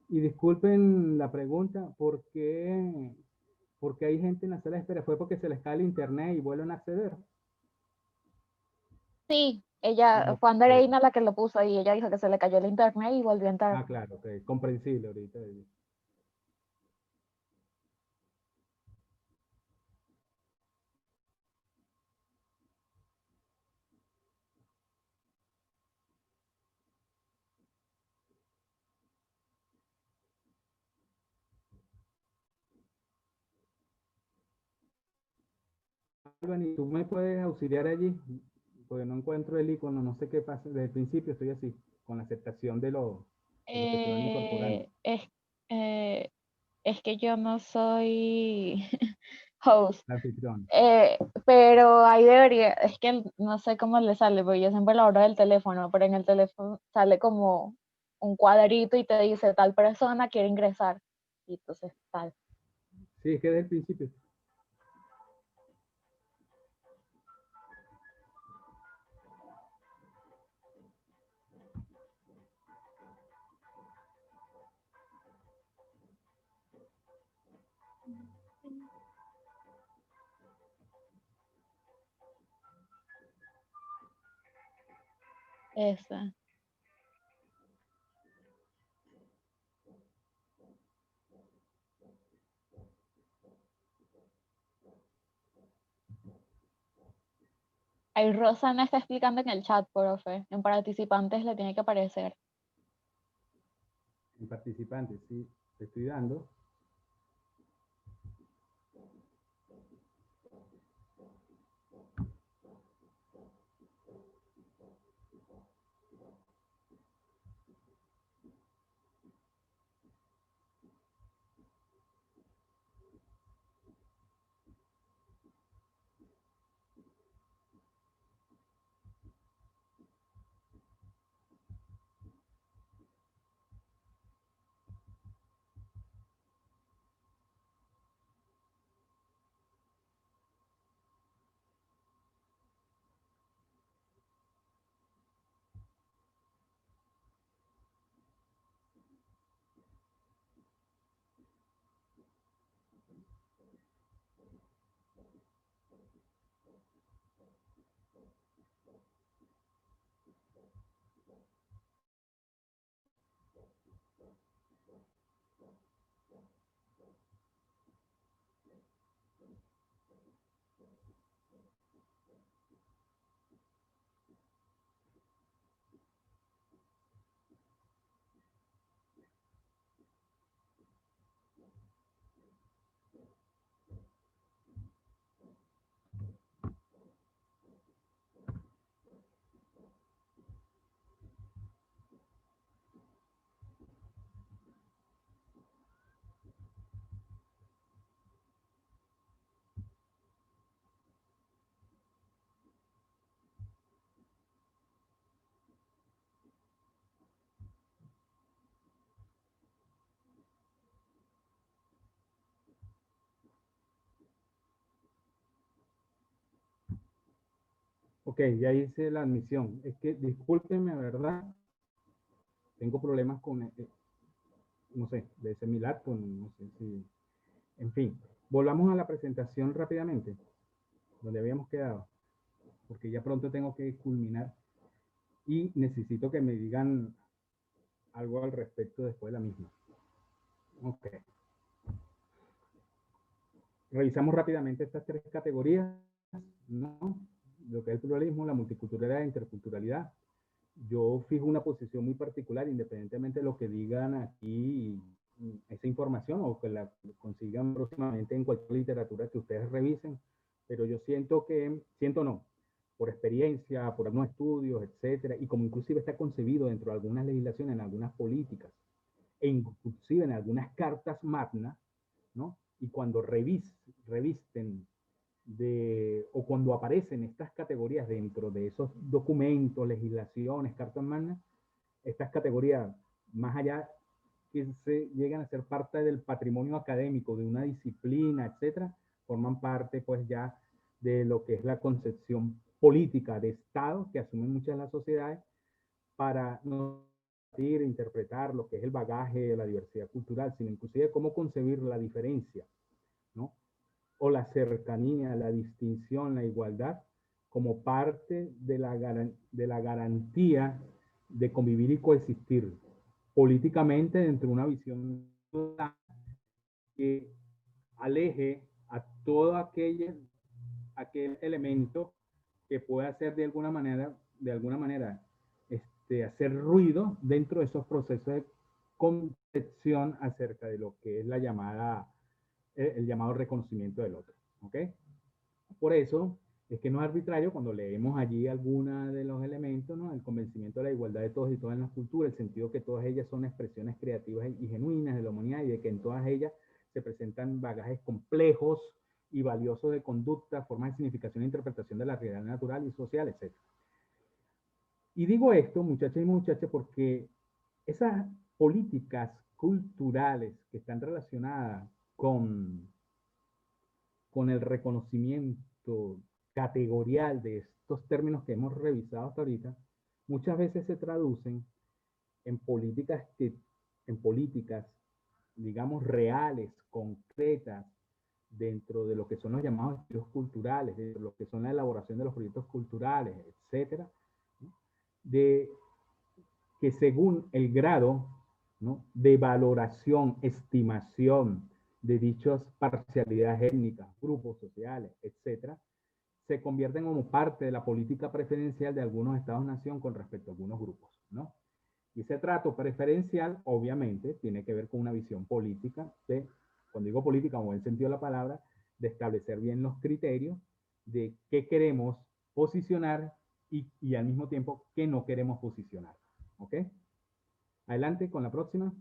[SPEAKER 1] Y disculpen la pregunta, ¿por qué Porque hay gente en la sala de espera, fue porque se les cae el internet y vuelven a acceder.
[SPEAKER 3] Sí, ella,
[SPEAKER 1] No,
[SPEAKER 3] fue Andreina la que lo puso y ella dijo que se le cayó el internet y volvió a entrar.
[SPEAKER 1] ah, claro, ok, comprensible ahorita. Albany, ¿tú me puedes auxiliar allí? Porque no encuentro el icono, no sé qué pasa. Desde el principio estoy así, con la aceptación de lo que se van incorporando.
[SPEAKER 3] Eh, es, eh, es que yo no soy host,
[SPEAKER 1] La anfitrión.
[SPEAKER 3] pero ahí debería, es que no sé cómo le sale, porque yo siempre lo abro del teléfono, pero en el teléfono sale como un cuadrito y te dice tal persona quiere ingresar. Y entonces tal.
[SPEAKER 1] Sí, es que desde el principio.
[SPEAKER 3] Esa. Ahí Rosana está explicando en el chat, profe. En participantes le tiene que aparecer.
[SPEAKER 1] En participantes, sí, te estoy dando. Ok, ya hice la admisión. Es que, discúlpenme, ¿verdad? Tengo problemas con, no sé, debe ser mi laptop, no sé si... En fin, volvamos a la presentación rápidamente, donde habíamos quedado, porque ya pronto tengo que culminar y necesito que me digan algo al respecto después de la misma. Ok. Revisamos rápidamente estas tres categorías, ¿no? Lo que es el pluralismo, la multiculturalidad e interculturalidad. Yo fijo una posición muy particular, independientemente de lo que digan aquí, esa información o que la consigan próximamente en cualquier literatura que ustedes revisen, pero yo siento no, por experiencia, por algunos estudios, etcétera, y como inclusive está concebido dentro de algunas legislaciones, en algunas políticas, e inclusive en algunas cartas magnas, ¿no? Y cuando revisten o cuando aparecen estas categorías dentro de esos documentos, legislaciones, cartas magnas, estas categorías, más allá que se llegan a ser parte del patrimonio académico de una disciplina, etcétera, forman parte pues ya de lo que es la concepción política de Estado que asumen muchas de las sociedades para no interpretar lo que es el bagaje de la diversidad cultural, sino inclusive cómo concebir la diferencia, ¿no? o la cercanía, la distinción, la igualdad, como parte de la garantía de convivir y coexistir políticamente dentro de una visión que aleje a todo aquel elemento que pueda hacer de alguna manera hacer ruido dentro de esos procesos de concepción acerca de lo que es el llamado reconocimiento del otro. ¿Ok? Por eso es que no es arbitrario cuando leemos allí algunos de los elementos, ¿no? El convencimiento de la igualdad de todos y todas en las culturas, el sentido que todas ellas son expresiones creativas y genuinas de la humanidad y de que en todas ellas se presentan bagajes complejos y valiosos de conducta, formas de significación e interpretación de la realidad natural y social, etc. Y digo esto, muchachos y muchachas, porque esas políticas culturales que están relacionadas con el reconocimiento categorial de estos términos que hemos revisado hasta ahorita, muchas veces se traducen en políticas, digamos, reales, concretas, dentro de lo que son los llamados estudios culturales, de lo que son la elaboración de los proyectos culturales, etcétera, ¿no? De que según el grado, ¿no?, de valoración, estimación de dichas parcialidades étnicas, grupos sociales, etcétera, se convierten como parte de la política preferencial de algunos estados-nación con respecto a algunos grupos, ¿no? Y ese trato preferencial, obviamente, tiene que ver con una visión política cuando digo política, en buen sentido de la palabra, de establecer bien los criterios de qué queremos posicionar y al mismo tiempo qué no queremos posicionar. ¿Ok? Adelante con la próxima.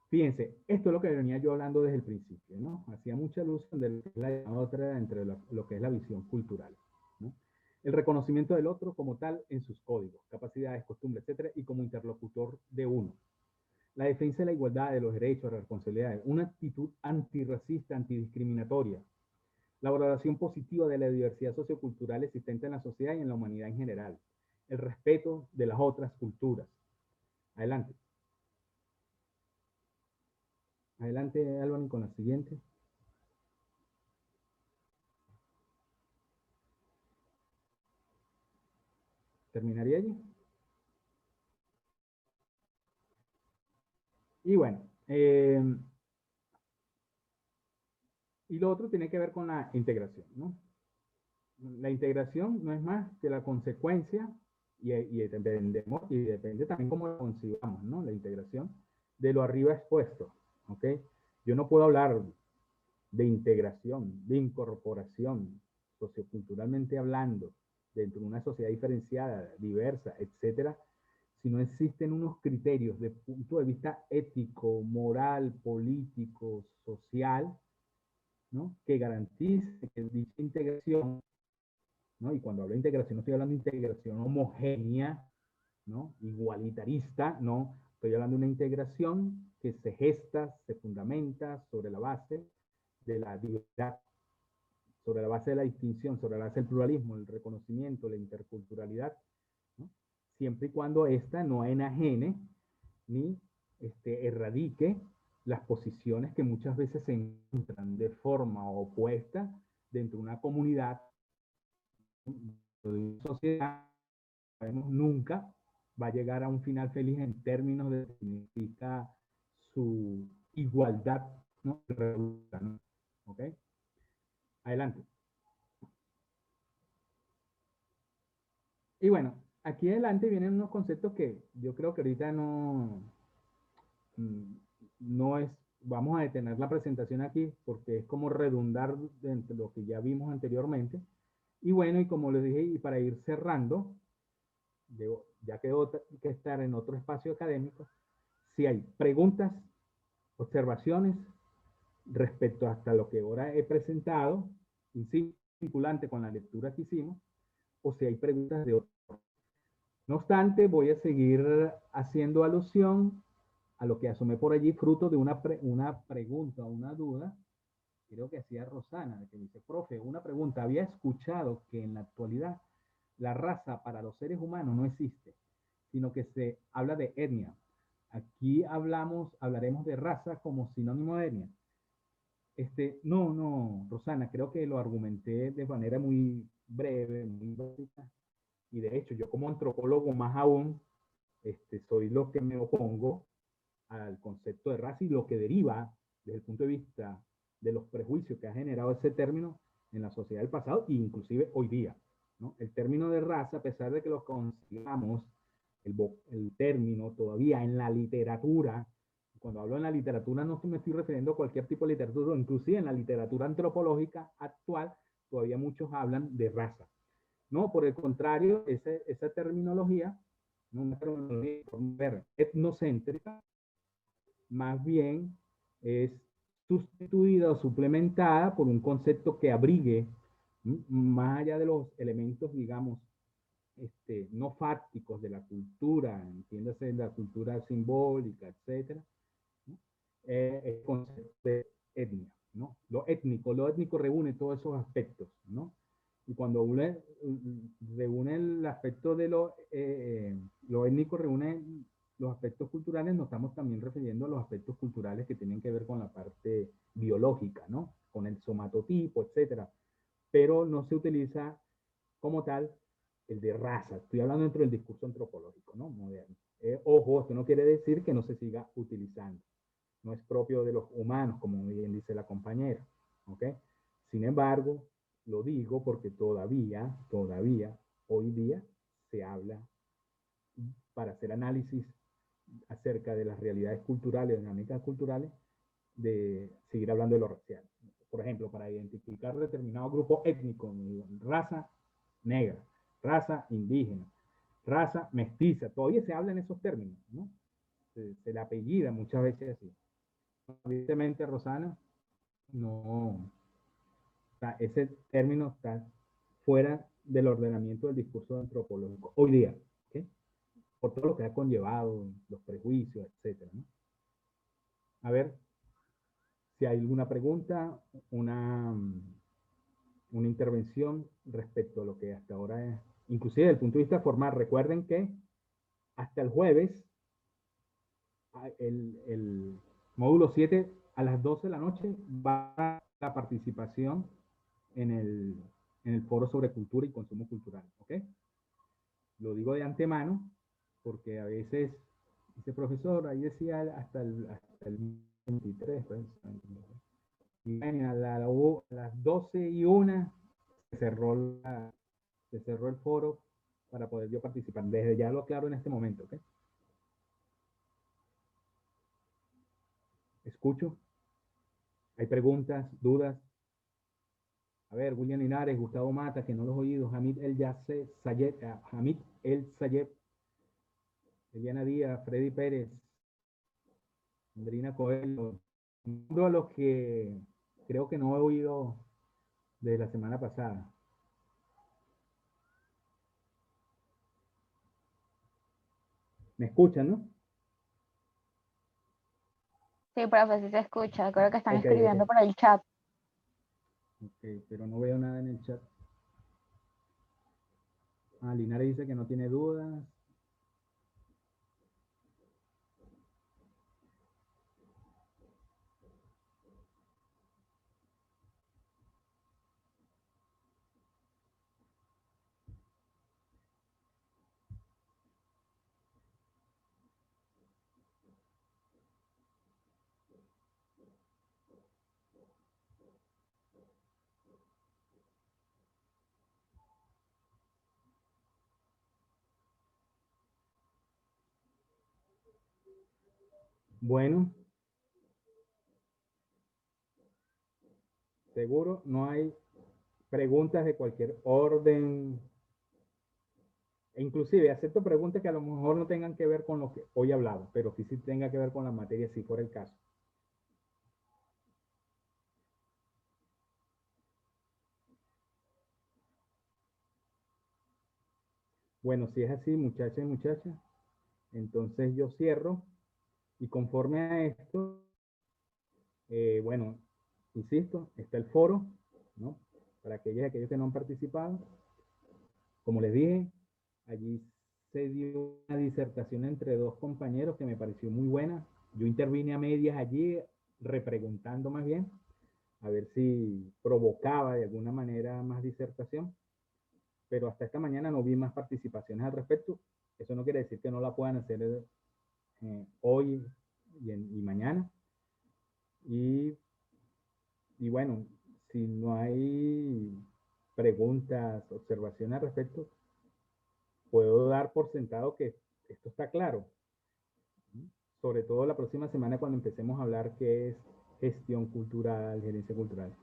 [SPEAKER 1] Fíjense, esto es lo que venía yo hablando desde el principio, ¿no? Hacía mucha luz de la otra entre lo que es la visión cultural, ¿no? El reconocimiento del otro como tal en sus códigos, capacidades, costumbres, etcétera, y como interlocutor de uno. La defensa de la igualdad, de los derechos, de las responsabilidades, una actitud antirracista, antidiscriminatoria. La valoración positiva de la diversidad sociocultural existente en la sociedad y en la humanidad en general. El respeto de las otras culturas. Adelante. Adelante, Álvaro, con la siguiente. ¿Terminaría allí? Y bueno, y lo otro tiene que ver con la integración, ¿no? La integración no es más que la consecuencia, y depende también cómo lo concibamos, ¿no? La integración de lo arriba expuesto, ¿ok? Yo no puedo hablar de integración, de incorporación, socioculturalmente hablando, dentro de una sociedad diferenciada, diversa, etcétera, si no existen unos criterios de punto de vista ético, moral, político, social, ¿no?, que garantice que dicha integración, ¿no? Y cuando hablo de integración no estoy hablando de integración homogénea, ¿no?, igualitarista, no, estoy hablando de una integración que se gesta, se fundamenta sobre la base de la diversidad, sobre la base de la distinción, sobre la base del pluralismo, el reconocimiento, la interculturalidad, ¿no?, siempre y cuando ésta no enajene ni erradique las posiciones que muchas veces se encuentran de forma opuesta dentro de una comunidad, de una sociedad. Sabemos nunca va a llegar a un final feliz en términos de que significa su igualdad, ¿no? ¿Ok? Adelante. Y bueno, aquí adelante vienen unos conceptos que yo creo que ahorita no es, vamos a detener la presentación aquí porque es como redundar entre lo que ya vimos anteriormente. Y bueno, y como les dije, y para ir cerrando, ya quedó que estar en otro espacio académico, si hay preguntas, observaciones respecto hasta lo que ahora he presentado, insisto, vinculante con la lectura que hicimos, o si hay preguntas de otro. No obstante, voy a seguir haciendo alusión a lo que asomé por allí, fruto de una pregunta, una duda, creo que hacía Rosana, que dice, profe, una pregunta, había escuchado que en la actualidad la raza para los seres humanos no existe, sino que se habla de etnia. Aquí hablaremos de raza como sinónimo de etnia. No, Rosana, creo que lo argumenté de manera muy breve, muy básica, y de hecho yo como antropólogo más aún, soy lo que me opongo al concepto de raza y lo que deriva desde el punto de vista de los prejuicios que ha generado ese término en la sociedad del pasado e inclusive hoy día, ¿no? El término de raza, a pesar de que lo consideramos el término todavía en la literatura, cuando hablo en la literatura no me estoy refiriendo a cualquier tipo de literatura, inclusive en la literatura antropológica actual, todavía muchos hablan de raza. No, por el contrario, esa terminología, no una terminología etnocéntrica, más bien es sustituida o suplementada por un concepto que abrigue, más allá de los elementos, digamos, no fácticos de la cultura, entiéndase la cultura simbólica, etcétera, ¿no? El concepto de etnia, ¿no? Lo étnico reúne todos esos aspectos, ¿no? Y cuando uno reúne el aspecto de lo étnico, reúne los aspectos culturales, nos estamos también refiriendo a los aspectos culturales que tienen que ver con la parte biológica, ¿no? Con el somatotipo, etcétera. Pero no se utiliza como tal el de raza. Estoy hablando dentro del discurso antropológico, ¿no? Moderno. Ojo, esto no quiere decir que no se siga utilizando. No es propio de los humanos, como bien dice la compañera, ¿ok? Sin embargo, lo digo porque todavía, hoy día se habla para hacer análisis acerca de las realidades culturales, dinámicas culturales, de seguir hablando de lo racial. Por ejemplo, para identificar determinado grupo étnico, raza negra, raza indígena, raza mestiza, todavía se habla en esos términos, ¿no? Se le apellida muchas veces así. Evidentemente, Rosana, no, ese término está fuera del ordenamiento del discurso antropológico hoy día, ¿okay? Por todo lo que ha conllevado, los prejuicios, etcétera, ¿no? A ver si hay alguna pregunta, una intervención respecto a lo que hasta ahora es, inclusive desde el punto de vista formal. Recuerden que hasta el jueves, el módulo 7 a las 12 de la noche va a la participación en el foro sobre cultura y consumo cultural, ¿ok? Lo digo de antemano porque a veces dice profesor, ahí decía hasta el 23, pues, y a las 12:01 se cerró el foro para poder yo participar. Desde ya lo aclaro en este momento, ¿ok? Escucho. ¿Hay preguntas, dudas? A ver, William Linares, Gustavo Mata, que no los he oído, Hamid El Sayed, Eliana Díaz, Freddy Pérez, Andrina Coelho, uno de los que creo que no he oído de la semana pasada. ¿Me escuchan, no?
[SPEAKER 3] Sí, profe, sí se escucha. Creo que están
[SPEAKER 1] Ok,
[SPEAKER 3] escribiendo por el chat.
[SPEAKER 1] ok, pero no veo nada en el chat. Ah, Linares dice que no tiene dudas. Bueno, seguro no hay preguntas de cualquier orden. E inclusive acepto preguntas que a lo mejor no tengan que ver con lo que hoy he hablado, pero que sí tenga que ver con la materia, si fuera el caso. Bueno, si es así, muchachas y muchachas, entonces yo cierro y conforme a esto, bueno, insisto, está el foro, ¿no? Para aquellos que no han participado. Como les dije, allí se dio una disertación entre dos compañeros que me pareció muy buena. Yo intervine a medias allí, repreguntando más bien. a ver si provocaba de alguna manera más disertación, pero hasta esta mañana no vi más participaciones al respecto. Eso no quiere decir que no la puedan hacer hoy y mañana. Y bueno, si no hay preguntas, observaciones al respecto, puedo dar por sentado que esto está claro. Sobre todo la próxima semana cuando empecemos a hablar qué es gestión cultural, gerencia cultural.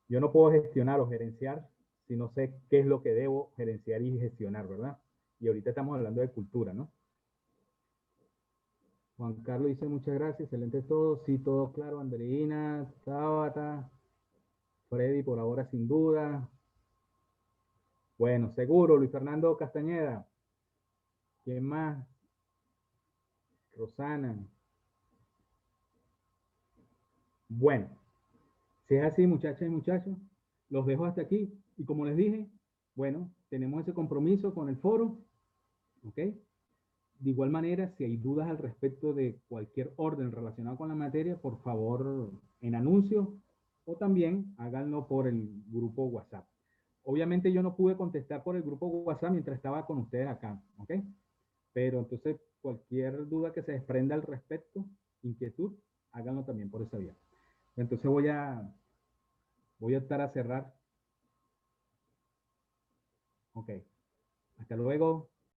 [SPEAKER 1] Yo no puedo gestionar o gerenciar si no sé qué es lo que debo gerenciar y gestionar, ¿verdad? Y ahorita estamos hablando de cultura, ¿no? Juan Carlos dice muchas gracias, excelente todo, sí, todo claro, Andreina, Tabata, Freddy por ahora sin duda. Bueno, seguro, Luis Fernando Castañeda. ¿Quién más? Rosana. Bueno, si es así, muchachas y muchachos, los dejo hasta aquí. Y como les dije, bueno, tenemos ese compromiso con el foro, ¿ok? De igual manera, si hay dudas al respecto de cualquier orden relacionado con la materia, por favor, en anuncios o también háganlo por el grupo WhatsApp. Obviamente yo no pude contestar por el grupo WhatsApp mientras estaba con ustedes acá, ¿ok? Pero entonces cualquier duda que se desprenda al respecto, inquietud, háganlo también por esa vía. Entonces voy a optar a cerrar. Ok. Hasta luego.